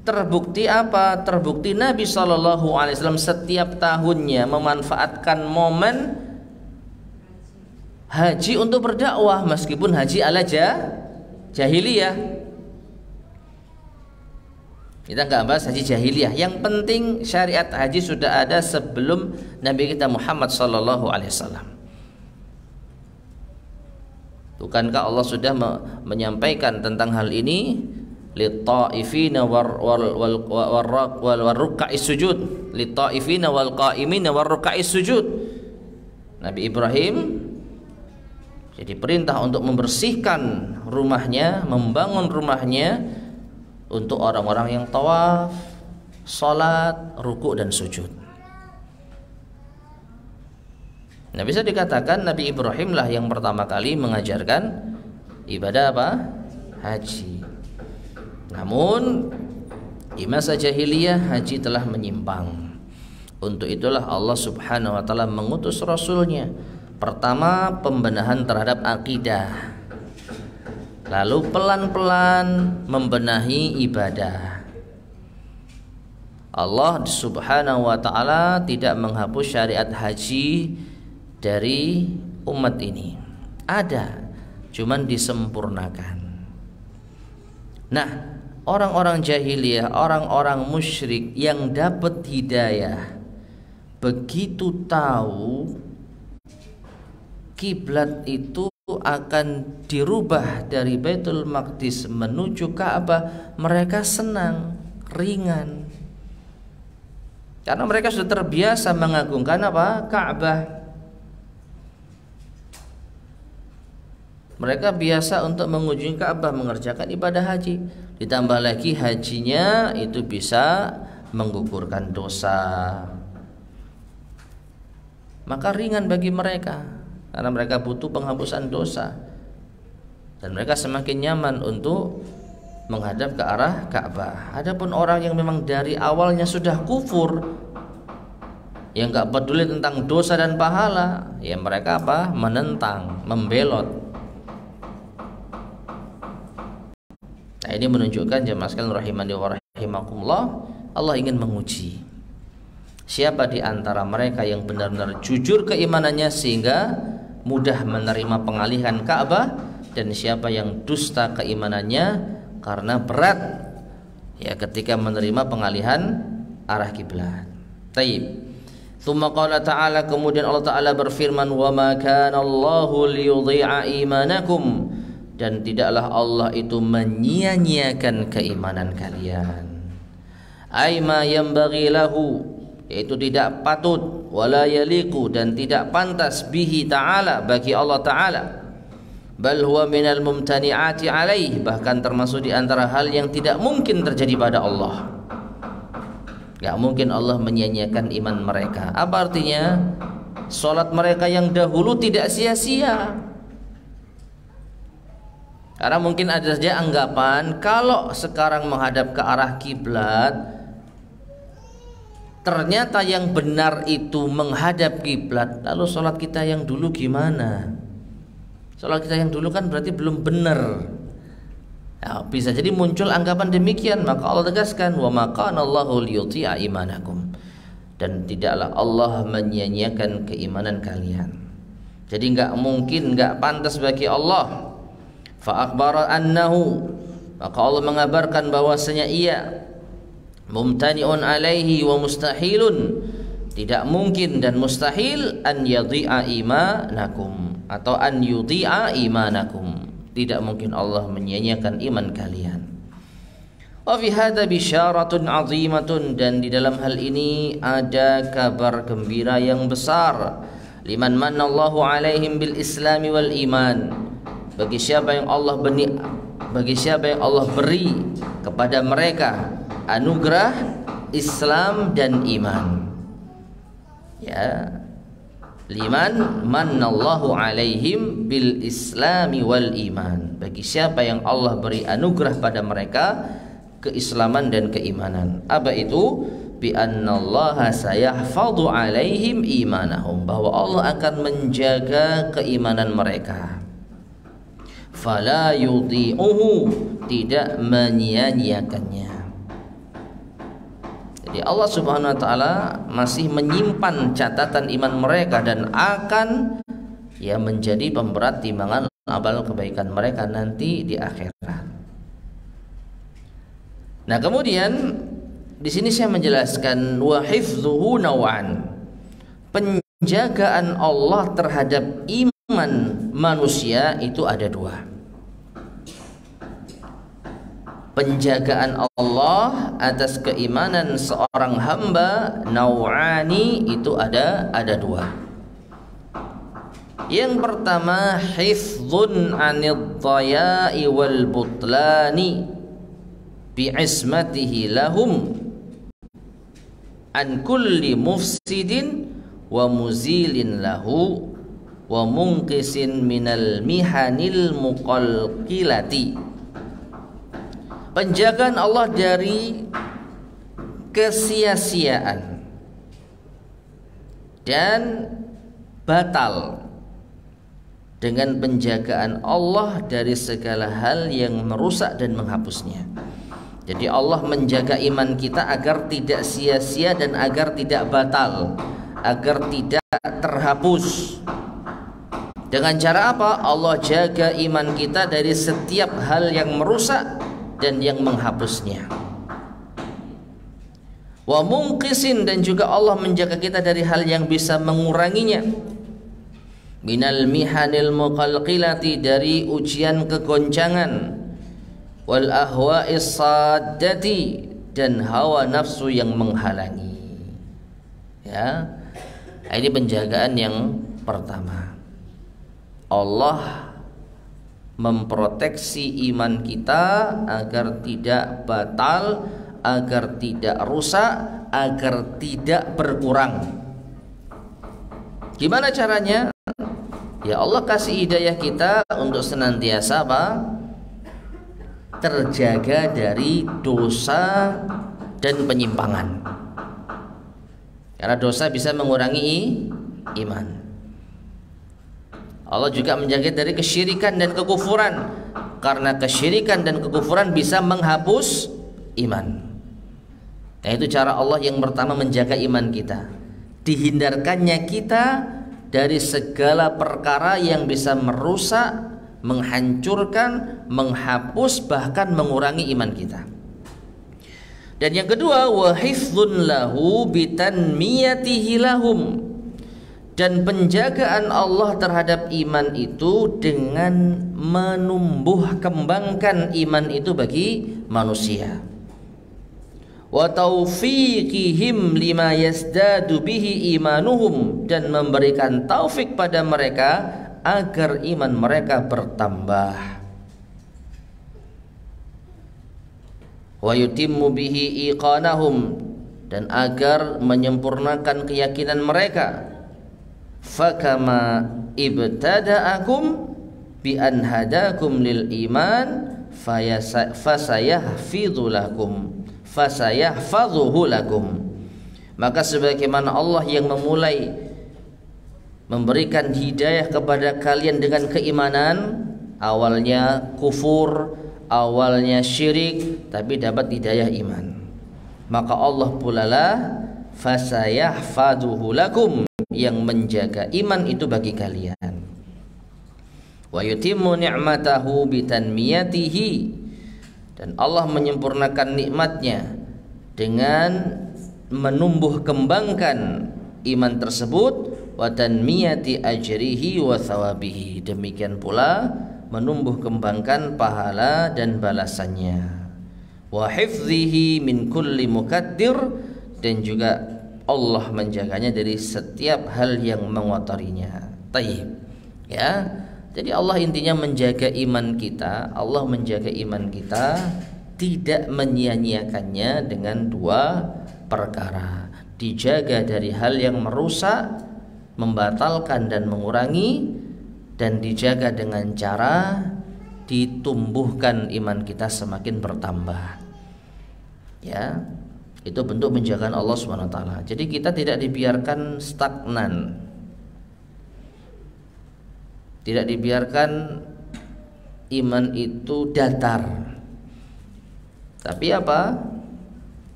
Terbukti apa? Terbukti Nabi sallallahu alaihi wasallam setiap tahunnya memanfaatkan momen haji untuk berdakwah, meskipun haji ala jahiliyah. Kita nggak bahas haji jahiliyah. Yang penting syariat haji sudah ada sebelum Nabi kita Muhammad sallallahu alaihi wasallam. Bukankah Allah sudah menyampaikan tentang hal ini? Lit-ta'ifina war-ruk'is sujud, lit-ta'ifina wal-qa'imina war-ruk'is sujud. Nabi Ibrahim jadi perintah untuk membersihkan rumahnya, membangun rumahnya untuk orang-orang yang tawaf, salat, ruku' dan sujud. Nah, bisa dikatakan Nabi Ibrahim lah yang pertama kali mengajarkan ibadah apa? Haji. Namun di masa jahiliyah haji telah menyimpang. Untuk itulah Allah Subhanahu wa taala mengutus rasulnya. Pertama, pembenahan terhadap akidah. Lalu pelan-pelan membenahi ibadah. Allah Subhanahu wa taala tidak menghapus syariat haji dari umat ini. Ada, cuman disempurnakan. Nah, orang-orang jahiliyah, orang-orang musyrik yang dapat hidayah, begitu tahu kiblat itu akan dirubah dari Baitul Maqdis menuju Ka'bah, mereka senang, ringan. Karena mereka sudah terbiasa mengagungkan apa? Ka'bah. Mereka biasa untuk mengunjungi Ka'bah, mengerjakan ibadah haji. Ditambah lagi hajinya itu bisa menggugurkan dosa. Maka ringan bagi mereka. Karena mereka butuh penghapusan dosa, dan mereka semakin nyaman untuk menghadap ke arah Ka'bah. Adapun orang yang memang dari awalnya sudah kufur, yang gak peduli tentang dosa dan pahala, ya mereka apa? Menentang, membelot. Nah, ini menunjukkan jemaah sekalian rahimani wa rahimakumullah, Allah ingin menguji siapa di antara mereka yang benar-benar jujur keimanannya sehingga mudah menerima pengalihan Ka'bah, dan siapa yang dusta keimanannya karena berat ya ketika menerima pengalihan arah kiblat. Taib. Tsumma qala ta'ala, kemudian Allah Ta'ala berfirman, wa ma kana Allahu liyudhi'a imanakum, dan tidaklah Allah itu menyia-nyiakan keimanan kalian. Ai ma yanbaghi lahu, yaitu tidak patut, wala yaliqu, dan tidak pantas, bihi ta'ala, bagi Allah Ta'ala. Bal huwa minal mumtani'ati alaih, bahkan termasuk di antara hal yang tidak mungkin terjadi pada Allah. Gak mungkin Allah menyia-nyiakan iman mereka. Apa artinya? Salat mereka yang dahulu tidak sia-sia. Karena mungkin ada saja anggapan kalau sekarang menghadap ke arah kiblat, ternyata yang benar itu menghadap kiblat, lalu sholat kita yang dulu gimana? Sholat kita yang dulu kan berarti belum benar. Ya, bisa jadi muncul anggapan demikian. Maka Allah tegaskan, wa ma kana Allahu liyudhi'a imanakum, dan tidaklah Allah menyia-nyiakan keimanan kalian. Jadi enggak mungkin, enggak pantas bagi Allah. Fa akhbara annahu, maka Allah mengabarkan bahwasanya ia mumtani'un alaihi wa mustahilun, tidak mungkin dan mustahil, an yadhi'a imanakum, atau an yudhi'a imanakum, tidak mungkin Allah menyia-nyiakan iman kalian. Wa fi hadza bisyaratun 'azimatun, dan di dalam hal ini ada kabar gembira yang besar, liman manallahu alaihim bil islami wal iman, bagi siapa yang Allah beri kepada mereka anugerah Islam dan iman. Ya, liman mannallahu alaihim bil islami wal iman, bagi siapa yang Allah beri anugerah pada mereka keislaman dan keimanan. Apa itu? Bi annallaha sayahfadhu alaihim imanahum, bahwa Allah akan menjaga keimanan mereka. Fala yudhi'uhu, tidak menyia-nyiakannya. Jadi Allah Subhanahu wa taala masih menyimpan catatan iman mereka dan akan menjadi pemberat timbangan amal kebaikan mereka nanti di akhirat. Nah, kemudian di sini saya menjelaskan wa hifdzuhu naw'an. Penjagaan Allah terhadap iman manusia itu ada dua. Penjagaan Allah atas keimanan seorang hamba naw'ani itu ada dua. Yang pertama, hifdzun 'anid dhaya'i wal butlani bi'ismatihi lahum an kulli mufsidin wa muzilin lahu wa munqisin minal mihanil muqalqilati. Penjagaan Allah dari kesia-siaan dan batal, dengan penjagaan Allah dari segala hal yang merusak dan menghapusnya. Jadi Allah menjaga iman kita agar tidak sia-sia dan agar tidak batal, agar tidak terhapus. Dengan cara apa? Allah jaga iman kita dari setiap hal yang merusak dan yang menghapusnya. Wa munqisin, dan juga Allah menjaga kita dari hal yang bisa menguranginya. Minal mihanil muqalqilati, dari ujian kegoncangan. Wal ahwa'is saddati, dan hawa nafsu yang menghalangi. Ya. Ini penjagaan yang pertama. Allah memproteksi iman kita agar tidak batal, agar tidak rusak, agar tidak berkurang. Gimana caranya? Ya Allah kasih hidayah kita untuk senantiasa terjaga dari dosa dan penyimpangan. Karena dosa bisa mengurangi iman. Allah juga menjaga dari kesyirikan dan kekufuran, karena kesyirikan dan kekufuran bisa menghapus iman. Nah, itu cara Allah yang pertama menjaga iman kita. Dihindarkannya kita dari segala perkara yang bisa merusak, menghancurkan, menghapus, bahkan mengurangi iman kita. Dan yang kedua, wa hifdzun lahu bitanmiyatihi lahum, dan penjagaan Allah terhadap iman itu dengan menumbuh kembangkan iman itu bagi manusia. Wa taufiqihim lima yazdadu bihi imanuhum, dan memberikan taufik pada mereka agar iman mereka bertambah. Wa yutimmu bihi iqanahum, dan agar menyempurnakan keyakinan mereka. Fakama ibtada'akum bi an hadakum lil iman fasayahfidhu lakum, maka sebagaimana Allah yang memulai memberikan hidayah kepada kalian dengan keimanan, awalnya kufur, awalnya syirik, tapi dapat hidayah iman, maka Allah pula lah fasayahfadhuhu lakum, yang menjaga iman itu bagi kalian. Wa yutimmu ni'matahu bitanmiyatihi, dan Allah menyempurnakan nikmatnya dengan menumbuh kembangkan iman tersebut. Wa tanmiyati ajrihi wa thawabihi, demikian pula menumbuh kembangkan pahala dan balasannya. Wa hifdhihi min kulli mukaddir, dan juga Allah menjaganya dari setiap hal yang mengotorinya. Taib. Ya. Jadi Allah intinya menjaga iman kita. Allah menjaga iman kita, tidak menyia-nyiakannya dengan dua perkara. Dijaga dari hal yang merusak, membatalkan dan mengurangi, dan dijaga dengan cara ditumbuhkan iman kita semakin bertambah. Ya, itu bentuk penjagaan Allah Subhanahu wa taala. Jadi kita tidak dibiarkan stagnan. Tidak dibiarkan iman itu datar. Tapi apa?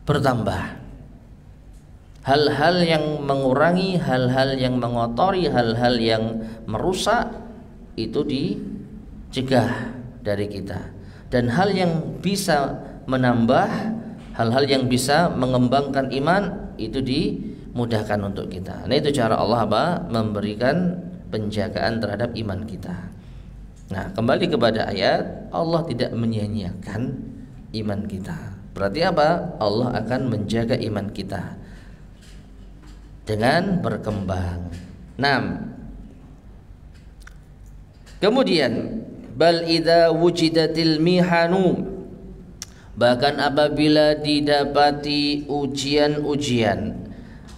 Bertambah. Hal-hal yang mengurangi, hal-hal yang mengotori, hal-hal yang merusak itu dicegah dari kita. Dan hal yang bisa menambah, hal-hal yang bisa mengembangkan iman itu dimudahkan untuk kita. Nah, itu cara Allah memberikan penjagaan terhadap iman kita. Nah, kembali kepada ayat, Allah tidak menyia-nyiakan iman kita. Berarti apa? Allah akan menjaga iman kita dengan berkembang. 6. Kemudian, bal idza wujidatil mihanu, bahkan apabila didapati ujian-ujian,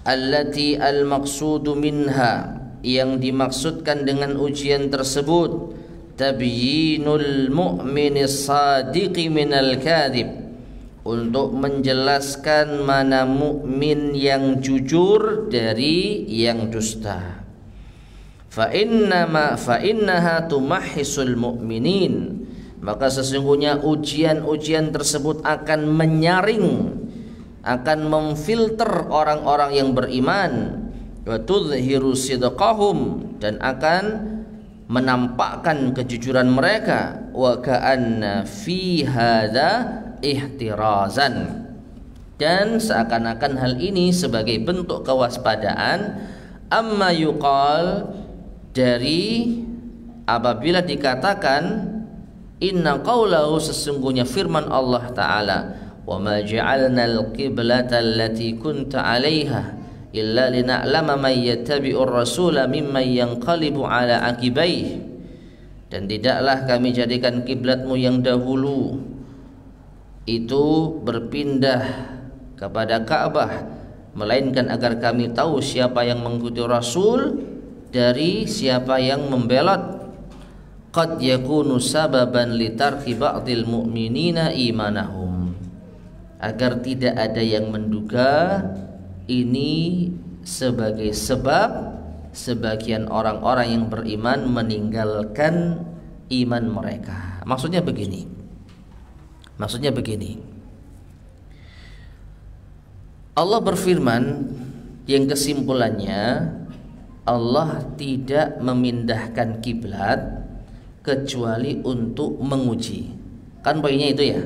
allati al-maqsudu minha, yang dimaksudkan dengan ujian tersebut, tabyinul mu'minis sadiqi minal kadhib, untuk menjelaskan mana mukmin yang jujur dari yang dusta. Fa innaha tumahhisul mu'minin, maka sesungguhnya ujian-ujian tersebut akan menyaring, akan memfilter orang-orang yang beriman, wa tudhiru sidqahum, dan akan menampakkan kejujuran mereka, wa ka'anna fi hadza ihtirazan, dan seakan-akan hal ini sebagai bentuk kewaspadaan, amma yuqal, dari apabila dikatakan inna qawlahu, sesungguhnya firman Allah Ta'ala, wa ma ja'alnal qiblata allati kunta 'alaiha illa lina'lama man yattabi'ur rasula mimman yanqalibu 'ala aqibaih, dan tidaklah kami jadikan kiblatmu yang dahulu itu berpindah kepada Ka'bah, melainkan agar kami tahu siapa yang mengikuti Rasul dari siapa yang membelot. Qad yakunu sababan litarki ba'dil mu'minina imanahum, agar tidak ada yang menduga ini sebagai sebab sebagian orang-orang yang beriman meninggalkan iman mereka. Maksudnya begini. Allah berfirman yang kesimpulannya, Allah tidak memindahkan kiblat kecuali untuk menguji. Kan poinnya itu ya?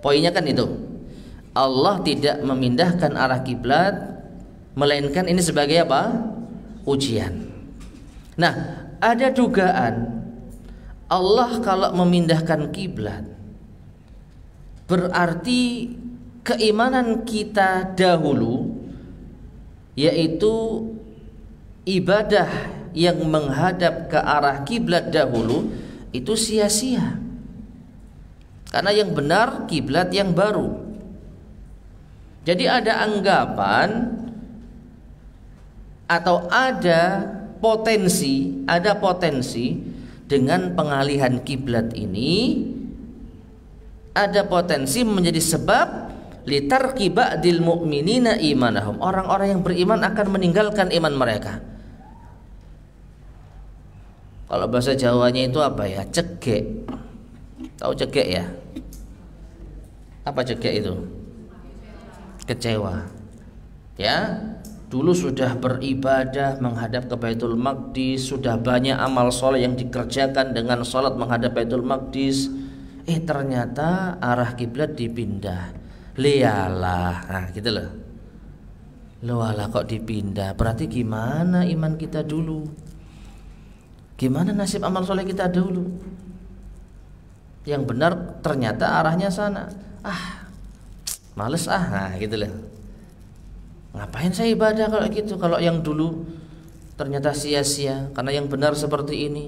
Poinnya kan itu. Allah tidak memindahkan arah kiblat, melainkan ini sebagai apa? Ujian. Nah, ada dugaan Allah kalau memindahkan kiblat berarti keimanan kita dahulu, yaitu ibadah yang menghadap ke arah kiblat dahulu, itu sia-sia. Karena yang benar kiblat yang baru. Jadi ada anggapan atau ada potensi dengan pengalihan kiblat ini, ada potensi menjadi sebab litarki ba'dil mu'minina imanahum, orang-orang yang beriman akan meninggalkan iman mereka. Kalau bahasa Jawanya itu apa ya? Cegek. Tahu cegek ya? Apa cegek itu? Kecewa. Ya, dulu sudah beribadah menghadap ke Baitul Maqdis, sudah banyak amal soleh yang dikerjakan dengan sholat menghadap Baitul Maqdis. Ternyata arah kiblat dipindah. Lialah, nah gitu loh. Lualah kok dipindah. Berarti gimana iman kita dulu? Gimana nasib amal soleh kita dulu? Yang benar ternyata arahnya sana. Males nah gitu loh. Ngapain saya ibadah kalau gitu? Kalau yang dulu ternyata sia-sia, karena yang benar seperti ini.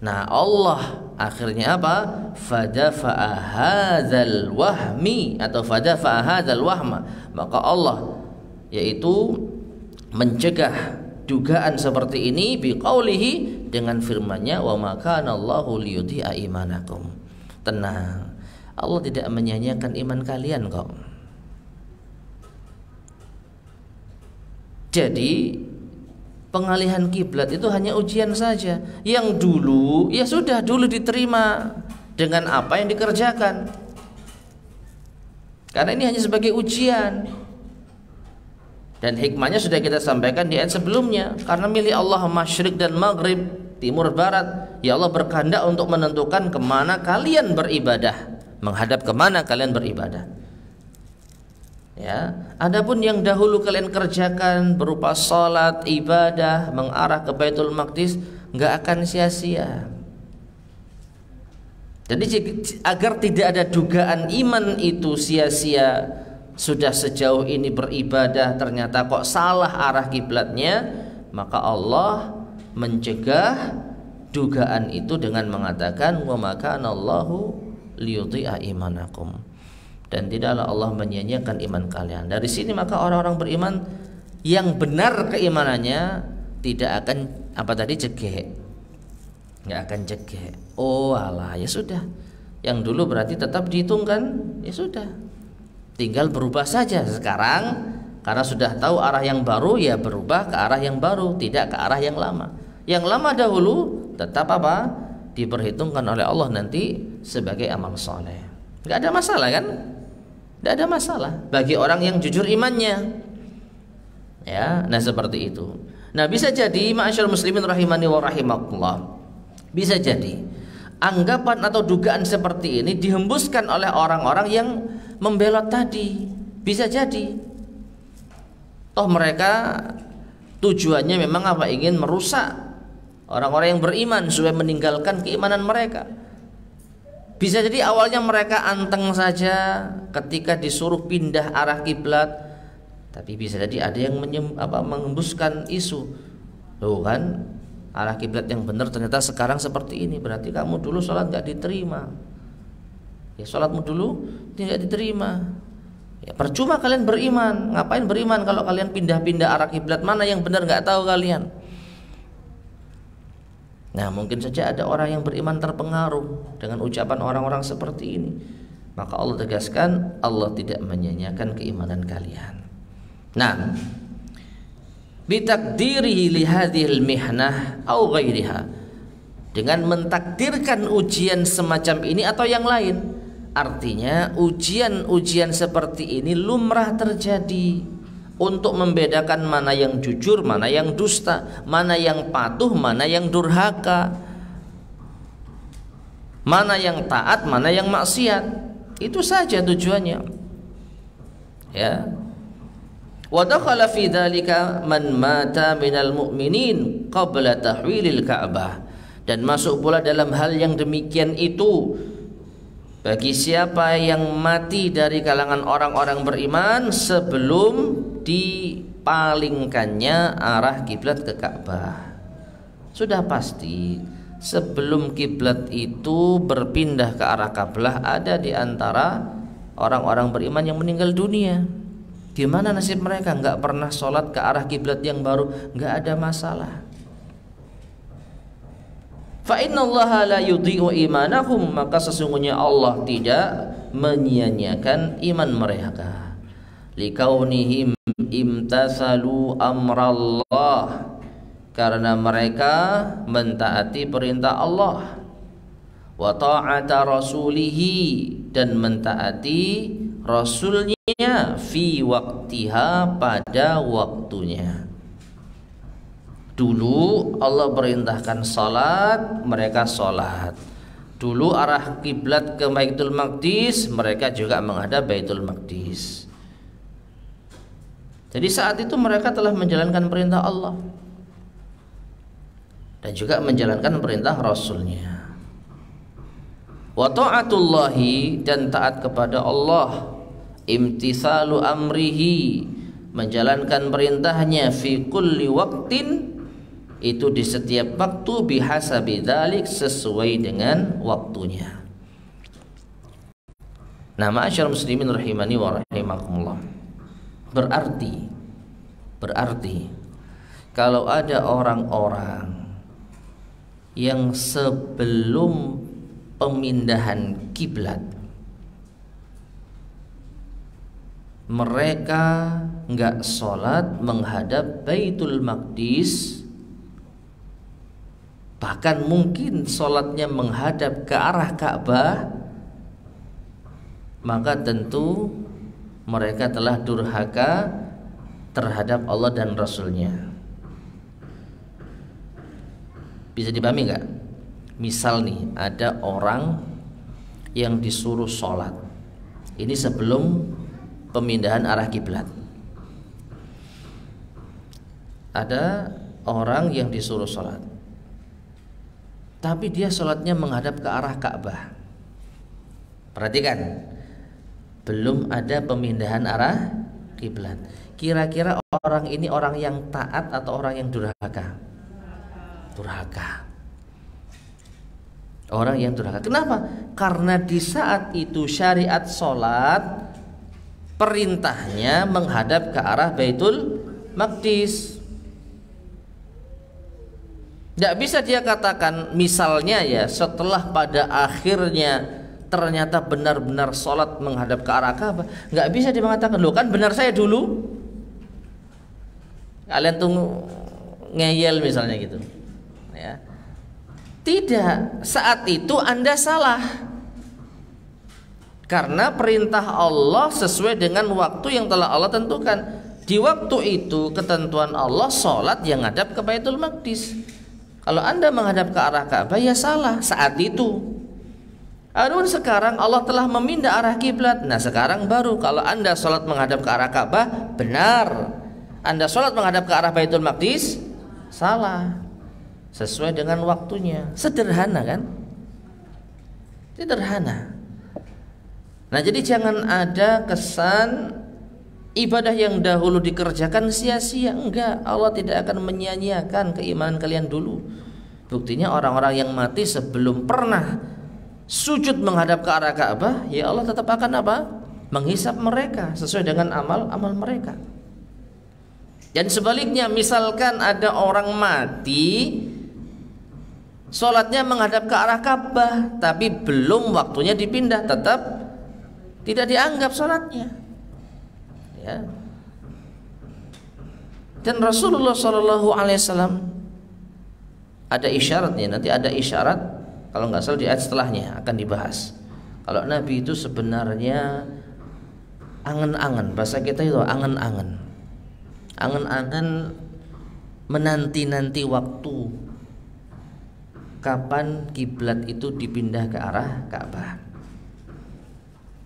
Nah, Allah akhirnya apa? Fadafa'a hadzal wahmi, atau fadafa'a hadzal wahma. Maka Allah yaitu mencegah dugaan seperti ini biqaulihi, dengan firman-Nya, wa ma kana Allahu liyudhi'a imanakum. Tenang, Allah tidak menyanyiakan iman kalian kok. Jadi pengalihan kiblat itu hanya ujian saja. Yang dulu ya sudah dulu diterima dengan apa yang dikerjakan. Karena ini hanya sebagai ujian. Dan hikmahnya sudah kita sampaikan di ayat sebelumnya. Karena milik Allah masyrik dan maghrib, timur barat. Ya Allah berkehendak untuk menentukan kemana kalian beribadah, menghadap kemana kalian beribadah. Ya, adapun yang dahulu kalian kerjakan berupa salat, ibadah, mengarah ke Baitul Maqdis, nggak akan sia-sia. Jadi agar tidak ada dugaan iman itu sia-sia, sudah sejauh ini beribadah ternyata kok salah arah kiblatnya, maka Allah mencegah dugaan itu dengan mengatakan wa ma kana Allahu liyudhi'a imanakum. Dan tidaklah Allah menyia-nyiakan iman kalian. Dari sini maka orang-orang beriman yang benar keimanannya tidak akan cegek, nggak akan cegek. Oh alah, ya sudah. Yang dulu berarti tetap dihitungkan, ya sudah. Tinggal berubah saja sekarang, karena sudah tahu arah yang baru, ya berubah ke arah yang baru, tidak ke arah yang lama. Yang lama dahulu tetap diperhitungkan oleh Allah nanti sebagai amal soleh. Nggak ada masalah kan? Tidak ada masalah bagi orang yang jujur imannya. Ya, nah seperti itu. Nah, bisa jadi ma'asyarul muslimin rahimani wa rahimakumullah, bisa jadi anggapan atau dugaan seperti ini dihembuskan oleh orang-orang yang membelot tadi. Bisa jadi toh mereka tujuannya memang ingin merusak orang-orang yang beriman supaya meninggalkan keimanan mereka. Bisa jadi awalnya mereka anteng saja ketika disuruh pindah arah kiblat, tapi bisa jadi ada yang mengembuskan isu, loh kan arah kiblat yang benar ternyata sekarang seperti ini, berarti kamu dulu sholat nggak diterima. Ya sholatmu dulu tidak diterima. Ya percuma kalian beriman, ngapain beriman kalau kalian pindah-pindah arah kiblat, mana yang benar nggak tahu kalian. Nah, mungkin saja ada orang yang beriman terpengaruh dengan ucapan orang-orang seperti ini. Maka Allah tegaskan, Allah tidak menyia-nyiakan keimanan kalian. Nah, bitakdirihi li hadhil mihnah au ghairiha, dengan mentakdirkan ujian semacam ini atau yang lain. Artinya ujian-ujian seperti ini lumrah terjadi untuk membedakan mana yang jujur, mana yang dusta, mana yang patuh, mana yang durhaka, mana yang taat, mana yang maksiat. Itu saja tujuannya. Ya. Wa dakhala fi dzalika man mata minal mu'minin qabla tahwilil Ka'bah. Dan masuk pula dalam hal yang demikian itu bagi siapa yang mati dari kalangan orang-orang beriman sebelum dipalingkannya arah kiblat ke Ka'bah. Sudah pasti sebelum kiblat itu berpindah ke arah Ka'bah ada di antara orang-orang beriman yang meninggal dunia. Gimana nasib mereka? Nggak pernah sholat ke arah kiblat yang baru, nggak ada masalah. Fa innallaha la yudhi'u imanahum, maka sesungguhnya Allah tidak menyia-nyiakan iman mereka. Likaunihim imtathalu amrallah, karena mereka mentaati perintah Allah, wa ta'ata rasulihi, dan mentaati rasulnya, fi waktiha, pada waktunya. Dulu Allah perintahkan salat, mereka salat. Dulu arah kiblat ke Baitul Maqdis, mereka juga menghadap Baitul Maqdis. Jadi saat itu mereka telah menjalankan perintah Allah dan juga menjalankan perintah Rasulnya. Wa ta'atullahi, dan taat kepada Allah, imtithalu amrihi, menjalankan perintahnya, fi kulli waqtin, itu di setiap waktu, bihasabi dzalik, sesuai dengan waktunya. Nah, ma'asyarul muslimin rahimani wa rahimakumullah, berarti kalau ada orang-orang yang sebelum pemindahan kiblat mereka nggak sholat menghadap Baitul Maqdis, bahkan mungkin sholatnya menghadap ke arah Ka'bah, maka tentu mereka telah durhaka terhadap Allah dan Rasulnya. Bisa dipahami nggak? Misal nih ada orang yang disuruh sholat, ini sebelum pemindahan arah kiblat. Ada orang yang disuruh sholat, tapi dia sholatnya menghadap ke arah Ka'bah. Perhatikan, belum ada pemindahan arah kiblat. Kira-kira orang ini orang yang taat atau orang yang durhaka? Durhaka. Orang yang durhaka. Kenapa? Karena di saat itu syariat sholat perintahnya menghadap ke arah Baitul Maqdis. Tidak bisa dia katakan misalnya ya setelah pada akhirnya ternyata benar-benar sholat menghadap ke arah Ka'bah, nggak bisa dia mengatakan, loh kan benar saya dulu, kalian tuh ngeyel misalnya gitu ya. Tidak, saat itu Anda salah karena perintah Allah sesuai dengan waktu yang telah Allah tentukan. Di waktu itu ketentuan Allah sholat yang ngadap ke Baitul Maqdis. Kalau Anda menghadap ke arah Ka'bah ya salah saat itu. Adapun sekarang Allah telah memindah arah kiblat. Nah sekarang baru kalau Anda sholat menghadap ke arah Ka'bah benar, Anda sholat menghadap ke arah Baitul Maqdis salah, sesuai dengan waktunya. Sederhana kan? Sederhana. Nah jadi jangan ada kesan ibadah yang dahulu dikerjakan sia-sia. Enggak, Allah tidak akan menyia-nyiakan keimanan kalian dulu. Buktinya orang-orang yang mati sebelum pernah sujud menghadap ke arah Ka'bah, ya Allah tetap akan apa? Menghisap mereka sesuai dengan amal-amal mereka. Dan sebaliknya, misalkan ada orang mati sholatnya menghadap ke arah Ka'bah tapi belum waktunya dipindah, tetap tidak dianggap sholatnya ya. Dan Rasulullah SAW ada isyaratnya, nanti ada isyarat kalau nggak salah di ayat setelahnya akan dibahas. Kalau Nabi itu sebenarnya angen-angen, bahasa kita itu angen-angen, angen-angen menanti-nanti waktu kapan kiblat itu dipindah ke arah Ka'bah.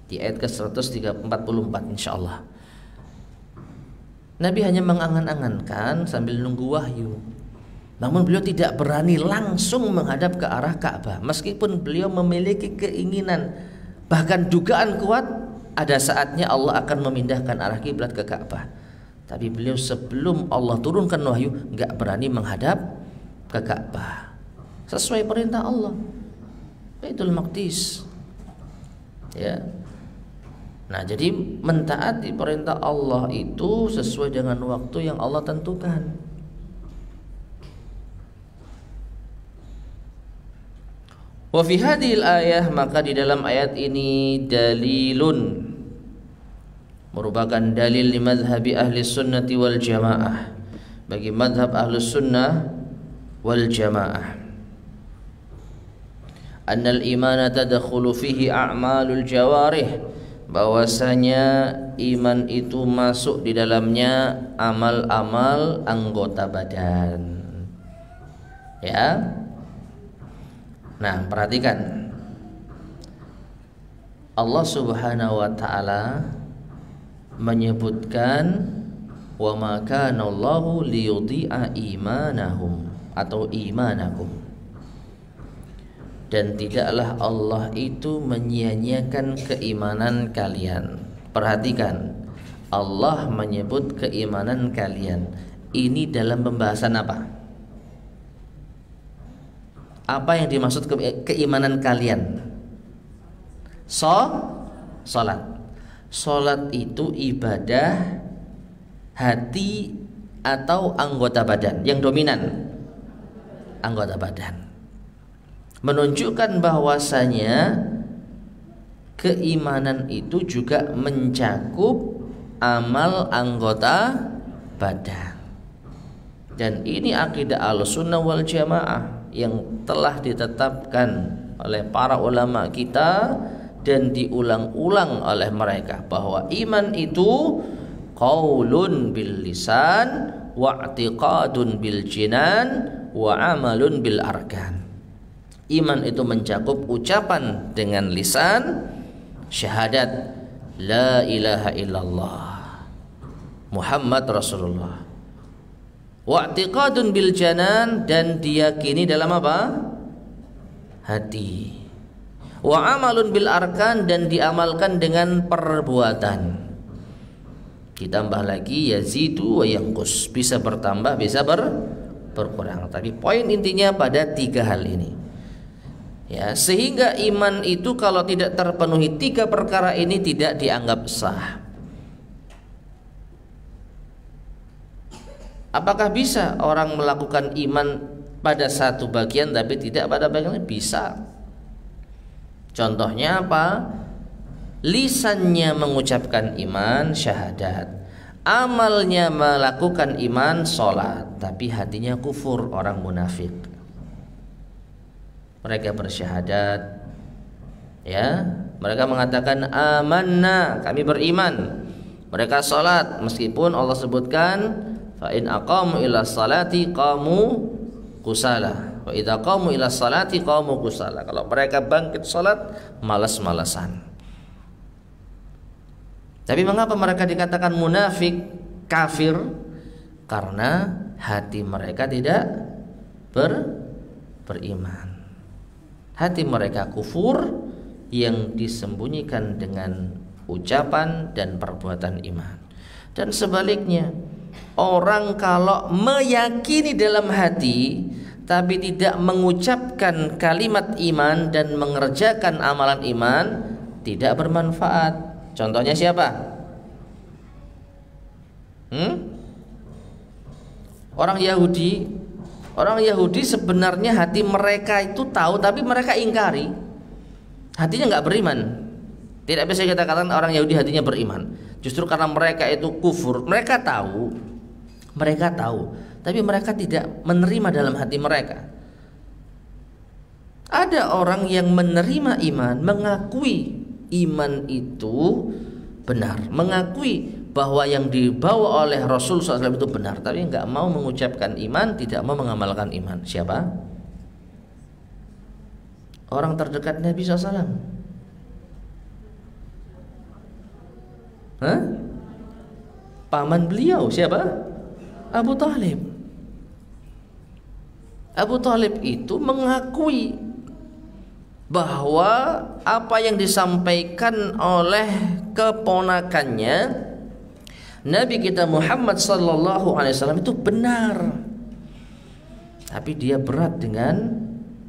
Di ayat ke-144 insyaallah. Nabi hanya mengangan-angankan sambil nunggu wahyu. Namun beliau tidak berani langsung menghadap ke arah Ka'bah, meskipun beliau memiliki keinginan, bahkan dugaan kuat ada saatnya Allah akan memindahkan arah kiblat ke Ka'bah. Tapi beliau sebelum Allah turunkan wahyu nggak berani menghadap ke Ka'bah sesuai perintah Allah, Baitul Maqdis ya. Nah jadi mentaati perintah Allah itu sesuai dengan waktu yang Allah tentukan. Wa fi hadhil ayah, maka di dalam ayat ini dalilun, merupakan dalil li madhhabi ahli sunnati wal jamaah, bagi madhab ahli sunnah wal jamaah, annal imana tadkhulu fihi a'malul jawarih, bahwasanya iman itu masuk di dalamnya amal-amal anggota badan ya. Nah perhatikan, Allah subhanahu wa ta'ala menyebutkan wa ma kana Allahu liyudhi'a imanahum atau imanakum, dan tidaklah Allah itu menyia-nyiakan keimanan kalian. Perhatikan, Allah menyebut keimanan kalian. Ini dalam pembahasan apa? Apa yang dimaksud keimanan kalian? Salat. Salat itu ibadah hati atau anggota badan? Yang dominan anggota badan. Menunjukkan bahwasanya keimanan itu juga mencakup amal anggota badan. Dan ini akidah Ahlussunnah wal Jamaah yang telah ditetapkan oleh para ulama kita dan diulang-ulang oleh mereka, bahwa iman itu qaulun bil lisan wa i'tiqadun bil jinan wa amalun bil arkan. Iman itu mencakup ucapan dengan lisan, syahadat la ilaha illallah Muhammad Rasulullah, wa'tiqadun bil janan, dan diyakini dalam apa? Hati. Wa amalun bil arkan, dan diamalkan dengan perbuatan. Ditambah lagi yazidu wa yanqus, bisa bertambah, bisa berkurang. Tapi poin intinya pada tiga hal ini. Ya, sehingga iman itu kalau tidak terpenuhi tiga perkara ini tidak dianggap sah. Apakah bisa orang melakukan iman pada satu bagian tapi tidak pada bagian lain? Bisa. Contohnya apa? Lisannya mengucapkan iman, syahadat. Amalnya melakukan iman, sholat, tapi hatinya kufur, orang munafik. Mereka bersyahadat, ya, mereka mengatakan amanna, kami beriman. Mereka sholat, meskipun Allah sebutkan fa in aqamu ila salati qamu kusala wa idza qamu ila salati qamu kusala. Kalau mereka bangkit salat malas-malasan. Tapi mengapa mereka dikatakan munafik, kafir? Karena hati mereka tidak beriman. Hati mereka kufur yang disembunyikan dengan ucapan dan perbuatan iman. Dan sebaliknya, orang kalau meyakini dalam hati tapi tidak mengucapkan kalimat iman dan mengerjakan amalan iman, tidak bermanfaat. Contohnya siapa? Orang Yahudi. Orang Yahudi sebenarnya hati mereka itu tahu, tapi mereka ingkari. Hatinya nggak beriman. Tidak bisa kita katakan orang Yahudi hatinya beriman. Justru karena mereka itu kufur. Mereka tahu, tapi mereka tidak menerima dalam hati mereka. Ada orang yang menerima iman, mengakui iman itu benar, mengakui bahwa yang dibawa oleh Rasul SAW itu benar, tapi nggak mau mengucapkan iman, tidak mau mengamalkan iman. Siapa? Orang terdekat Nabi SAW. Paman beliau siapa? Abu Talib. Abu Talib itu mengakui bahwa apa yang disampaikan oleh keponakannya Nabi kita Muhammad sallallahu alaihi wasallam itu benar. Tapi dia berat dengan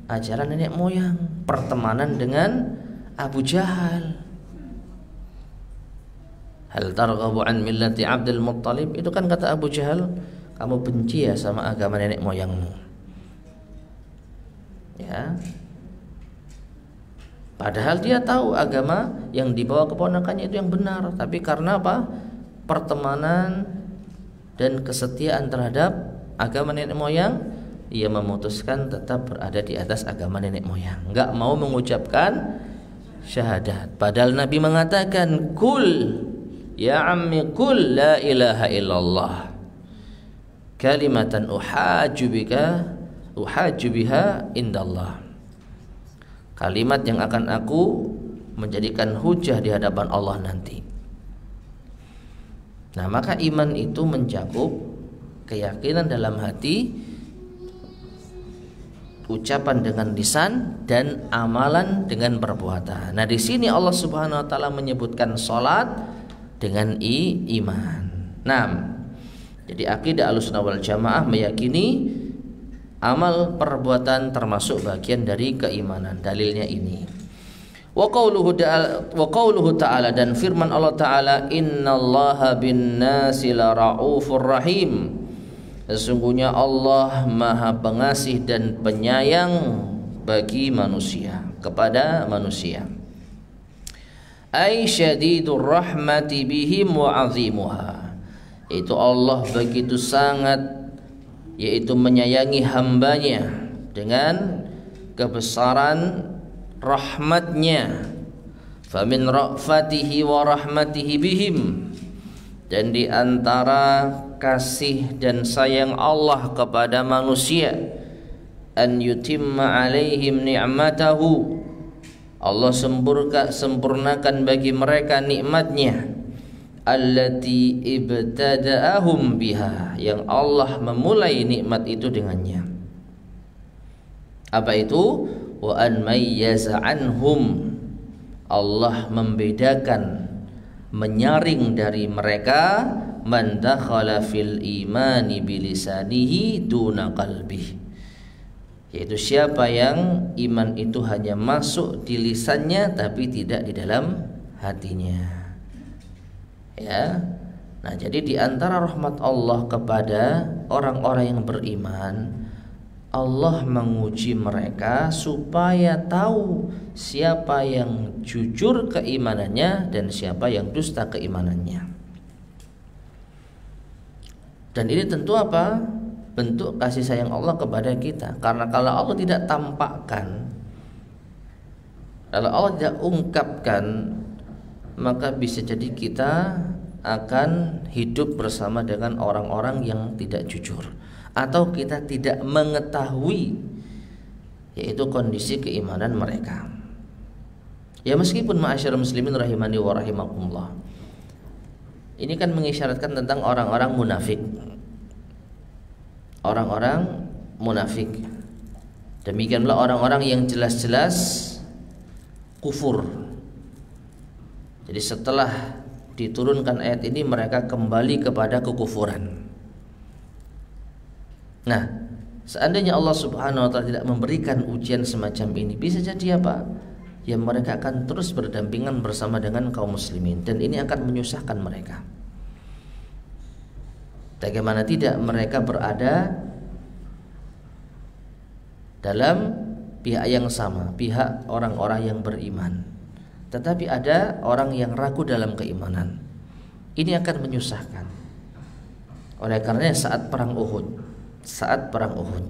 ajaran nenek moyang, pertemanan dengan Abu Jahal. Hal targhabu an millati Abdul Muttalib, itu kan kata Abu Jahal, kamu benci ya sama agama nenek moyangmu. Ya. Padahal dia tahu agama yang dibawa keponakannya itu yang benar, tapi karena apa? Pertemanan dan kesetiaan terhadap agama nenek moyang, ia memutuskan tetap berada di atas agama nenek moyang, enggak mau mengucapkan syahadat. Padahal Nabi mengatakan, "Kul ya ammi kul la ilaha illallah kalimatan uhajju biha indallah." Kalimat yang akan aku menjadikan hujah di hadapan Allah nanti. Nah, maka iman itu mencakup keyakinan dalam hati, ucapan dengan lisan, dan amalan dengan perbuatan. Nah, di sini Allah Subhanahu wa taala menyebutkan salat dengan iman. Nah, jadi akidah Ahlussunnah wal Jamaah meyakini amal perbuatan termasuk bagian dari keimanan. Dalilnya ini. Wa qauluhu ta'ala, dan firman Allah Ta'ala, innallaha bin nasi la ra'ufur rahim. Sesungguhnya Allah Maha Pengasih dan Penyayang bagi manusia, kepada manusia. Ai syadidur rahmati bihim wa azimuha. Itu Allah begitu sangat, yaitu menyayangi hambanya dengan kebesaran rahmatnya. Famin ra'fatihi wa rahmatihi bihim, dan di antara kasih dan sayang Allah kepada manusia, an yutimma alaihim ni'matahu, Allah sempurnakan bagi mereka nikmatnya, allati ibtada'ahum biha, yang Allah memulai nikmat itu dengannya. Apa itu? Wa an mayyaza anhum, Allah membedakan, menyaring dari mereka, man dakhala fil imani bilisanihi duna qalbih, yaitu siapa yang iman itu hanya masuk di lisannya tapi tidak di dalam hatinya. Ya. Nah, jadi di antara rahmat Allah kepada orang-orang yang beriman, Allah menguji mereka supaya tahu siapa yang jujur keimanannya dan siapa yang dusta keimanannya. Dan ini tentu apa? Bentuk kasih sayang Allah kepada kita. Karena kalau Allah tidak tampakkan, kalau Allah tidak ungkapkan, maka bisa jadi kita akan hidup bersama dengan orang-orang yang tidak jujur, atau kita tidak mengetahui yaitu kondisi keimanan mereka. Ya, meskipun ma'asyiral muslimin rahimani wa rahimakumullah, ini kan mengisyaratkan tentang orang-orang munafik. Orang-orang munafik, demikianlah orang-orang yang jelas-jelas kufur. Jadi setelah diturunkan ayat ini, mereka kembali kepada kekufuran. Nah, seandainya Allah Subhanahu wa ta'ala tidak memberikan ujian semacam ini, bisa jadi apa? Ya, mereka akan terus berdampingan bersama dengan kaum muslimin, dan ini akan menyusahkan mereka. Bagaimana tidak, mereka berada dalam pihak yang sama, pihak orang-orang yang beriman, tetapi ada orang yang ragu dalam keimanan. Ini akan menyusahkan. Oleh karenanya saat perang Uhud,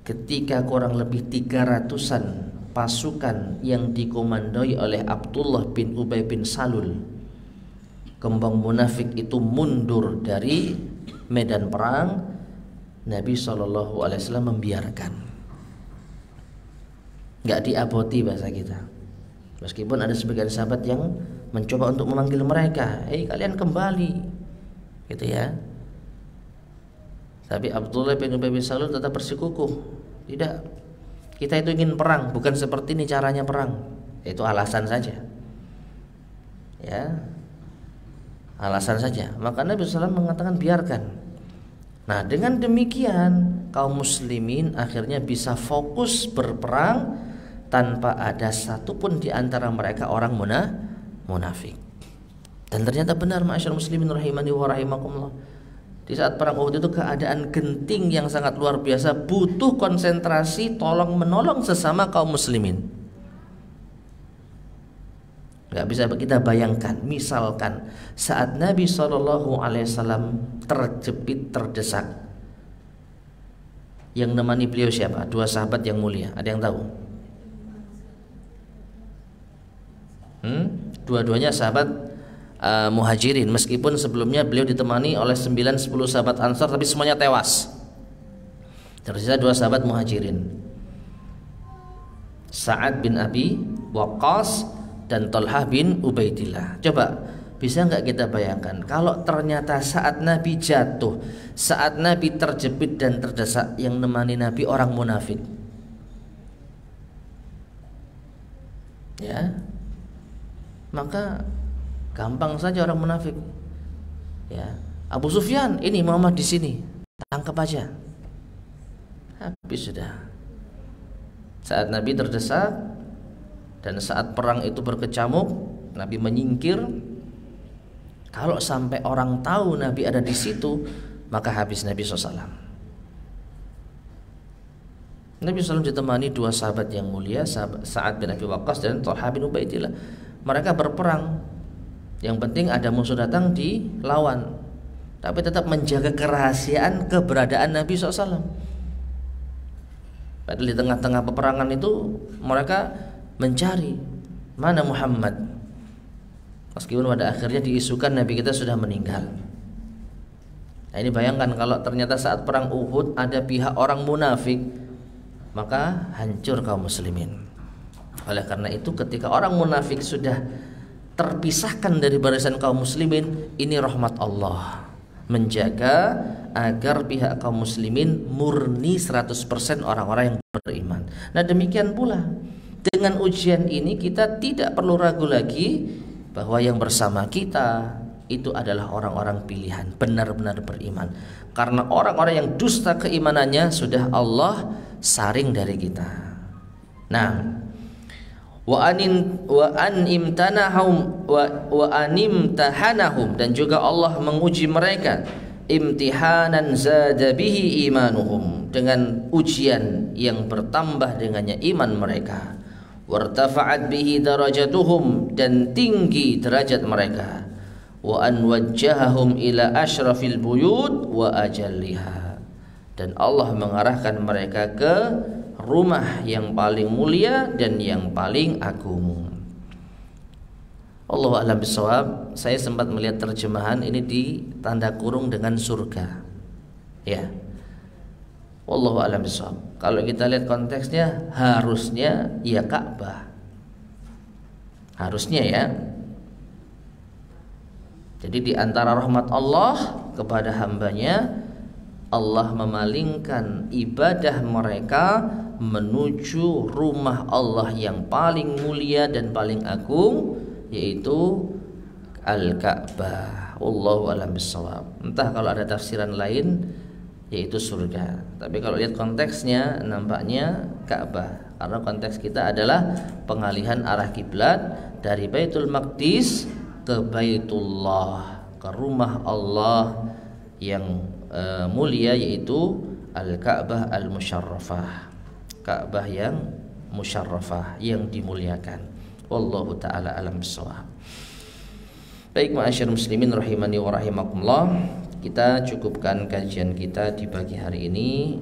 ketika kurang lebih 300-an pasukan yang dikomandoi oleh Abdullah bin Ubay bin Salul, kembang munafik itu mundur dari medan perang, Nabi SAW membiarkan, nggak diaboti bahasa kita. Meskipun ada sebagian sahabat yang mencoba untuk memanggil mereka, kalian kembali, gitu ya. Tapi Abdullah bin Ubay bin Salul tetap bersikukuh, tidak, kita itu ingin perang, bukan seperti ini caranya perang. Itu alasan saja, ya, alasan saja. Maka Nabi SAW mengatakan biarkan. Nah, dengan demikian kaum muslimin akhirnya bisa fokus berperang tanpa ada satupun di antara mereka orang munafik. Dan ternyata benar, ma'asyiral muslimin rahimani wa rahimakumullah, di saat perang Uhud itu keadaan genting yang sangat luar biasa, butuh konsentrasi tolong menolong sesama kaum muslimin. Gak bisa kita bayangkan, misalkan saat Nabi SAW terjepit, terdesak, yang menemani beliau siapa? Dua sahabat yang mulia, ada yang tahu? Dua-duanya sahabat muhajirin, meskipun sebelumnya beliau ditemani oleh 9-10 sahabat ansar, tapi semuanya tewas. Tersisa dua sahabat muhajirin, Sa'ad bin Abi Waqqas dan Talhah bin Ubaidillah. Coba bisa nggak kita bayangkan kalau ternyata saat Nabi jatuh, saat Nabi terjepit dan terdesak, yang nemani Nabi orang munafik, ya, maka gampang saja orang munafik, ya, Abu Sufyan, ini Muhammad di sini, tangkap aja, habis sudah. Saat Nabi terdesak dan saat perang itu berkecamuk, Nabi menyingkir. Kalau sampai orang tahu Nabi ada di situ, maka habis Nabi SAW. Nabi SAW ditemani dua sahabat yang mulia, Sa'ad bin Abi Waqqas dan Thalhah bin Ubaidillah. Mereka berperang. Yang penting ada musuh datang dilawan, tapi tetap menjaga kerahasiaan keberadaan Nabi SAW. Padahal di tengah-tengah peperangan itu mereka mencari mana Muhammad, meskipun pada akhirnya diisukan Nabi kita sudah meninggal. Nah, ini bayangkan kalau ternyata saat perang Uhud ada pihak orang munafik, maka hancur kaum muslimin. Oleh karena itu ketika orang munafik sudah terpisahkan dari barisan kaum muslimin, ini rahmat Allah menjaga agar pihak kaum muslimin murni 100% orang-orang yang beriman. Nah, demikian pula dengan ujian ini kita tidak perlu ragu lagi bahwa yang bersama kita itu adalah orang-orang pilihan, benar-benar beriman. Karena orang-orang yang dusta keimanannya sudah Allah saring dari kita. Nah, wa animtahanahum, dan juga Allah menguji mereka, imtihanan zada bihi imanuhum, dengan ujian yang bertambah dengannya iman mereka, wartafa'at bihi darajatuhum, dan tinggi derajat mereka, wa an wajjahahum ila asyrafil buyut wa ajalliha, dan Allah mengarahkan mereka ke rumah yang paling mulia dan yang paling agung. Allahu a'lam bishawab. Saya sempat melihat terjemahan ini di tanda kurung dengan surga. Ya. Wallahu a'lam bishawab. Kalau kita lihat konteksnya, harusnya ya Ka'bah. Harusnya ya. Jadi di antara rahmat Allah kepada hambanya, Allah memalingkan ibadah mereka menuju rumah Allah yang paling mulia dan paling agung, yaitu Al-Ka'bah. Wallahu a'lam bishawab. Entah kalau ada tafsiran lain, yaitu surga. Tapi kalau lihat konteksnya nampaknya Ka'bah, karena konteks kita adalah pengalihan arah kiblat dari Baitul Maqdis ke Baitullah, ke rumah Allah yang mulia, yaitu Al-Ka'bah Al-Musyarrafah, Ka'bah yang musyarrafah, yang dimuliakan. Wallahu ta'ala alam bissawab. Baik, ma'asyar muslimin rahimani wa rahimakumullah, kita cukupkan kajian kita di pagi hari ini.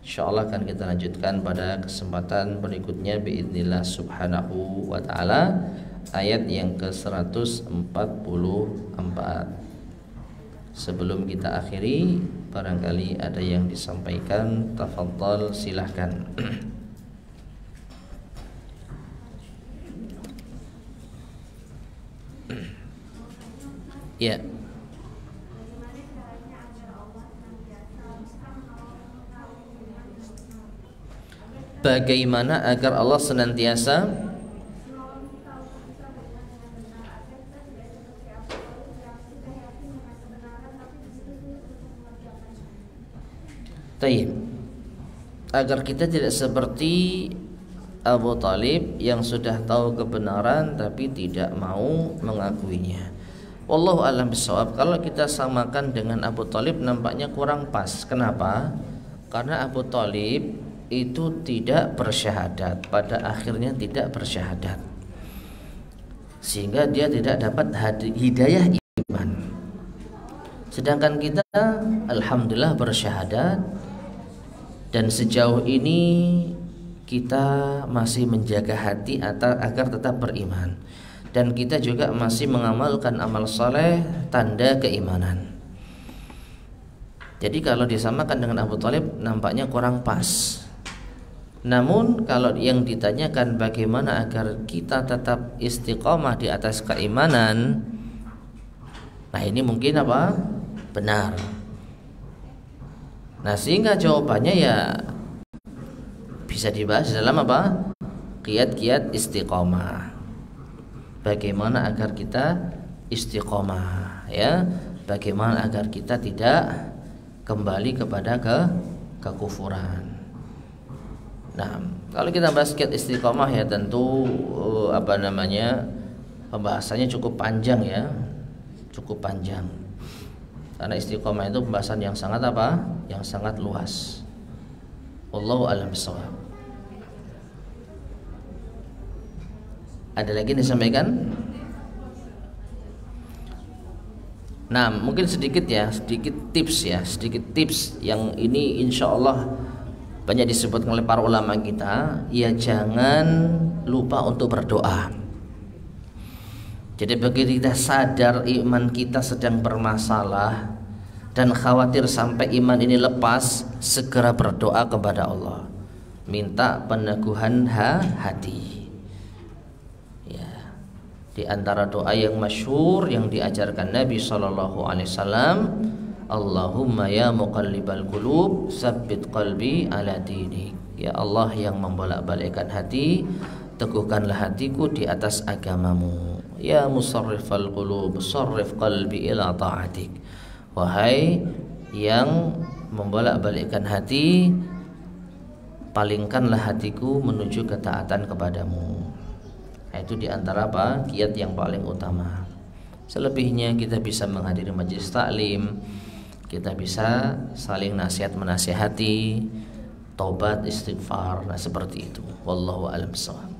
Insyaallah akan kita lanjutkan pada kesempatan berikutnya biidznillah subhanahu wa ta'ala, ayat yang ke-144. Sebelum kita akhiri, barangkali ada yang disampaikan, tafadhal silahkan. Ya. Bagaimana agar Allah senantiasa agar kita tidak seperti Abu Thalib yang sudah tahu kebenaran tapi tidak mau mengakuinya. Wallahu a'lam bishawab. Kalau kita samakan dengan Abu Thalib nampaknya kurang pas. Kenapa? Karena Abu Thalib itu tidak bersyahadat, pada akhirnya tidak bersyahadat, sehingga dia tidak dapat hidayah iman. Sedangkan kita alhamdulillah bersyahadat, dan sejauh ini kita masih menjaga hati agar tetap beriman, dan kita juga masih mengamalkan amal soleh tanda keimanan. Jadi kalau disamakan dengan Abu Thalib nampaknya kurang pas. Namun kalau yang ditanyakan bagaimana agar kita tetap istiqomah di atas keimanan, nah ini mungkin apa? Benar. Nah, sehingga jawabannya ya bisa dibahas dalam apa? Kiat-kiat istiqomah. Bagaimana agar kita istiqomah, ya? Bagaimana agar kita tidak kembali kepada kekufuran. Nah, kalau kita bahas kiat istiqomah ya tentu pembahasannya cukup panjang ya, cukup panjang. Karena istiqomah itu pembahasan yang sangat apa? Yang sangat luas. Wallahu a'lam bishawab. Ada lagi yang disampaikan? Nah, mungkin sedikit tips yang ini insya Allah banyak disebut oleh para ulama kita. Ya, jangan lupa untuk berdoa. Jadi begitu kita sadar iman kita sedang bermasalah dan khawatir sampai iman ini lepas, segera berdoa kepada Allah, minta peneguhan hati. Di antara doa yang masyhur yang diajarkan Nabi SAW, Allahumma ya muqallibal qulub tsabbit qalbi ala dinik. Ya Allah yang membolak-balikkan hati, teguhkanlah hatiku di atas agamamu. Ya musarrifal qulub sarrif qalbi ila ta'atik. Wahai yang membolak-balikkan hati, palingkanlah hatiku menuju ketaatan kepadamu. Itu diantara apa? Kiat yang paling utama. Selebihnya kita bisa menghadiri majelis taklim, kita bisa saling nasihat menasihati, taubat, istighfar, nah seperti itu. Wallahu a'lam bishawab.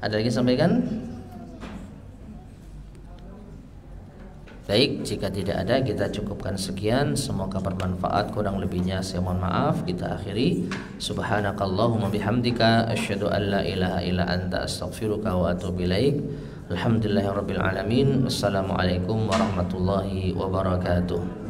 Ada lagi sampaikan? Baik, jika tidak ada kita cukupkan sekian. Semoga bermanfaat, kurang lebihnya saya mohon maaf. Kita akhiri. Subhanakallahumma bihamdika asyhadu an la ilaha illa anta astaghfiruka wa atubu ilaik. Alhamdulillahirabbil alamin. Wassalamualaikum warahmatullahi wabarakatuh.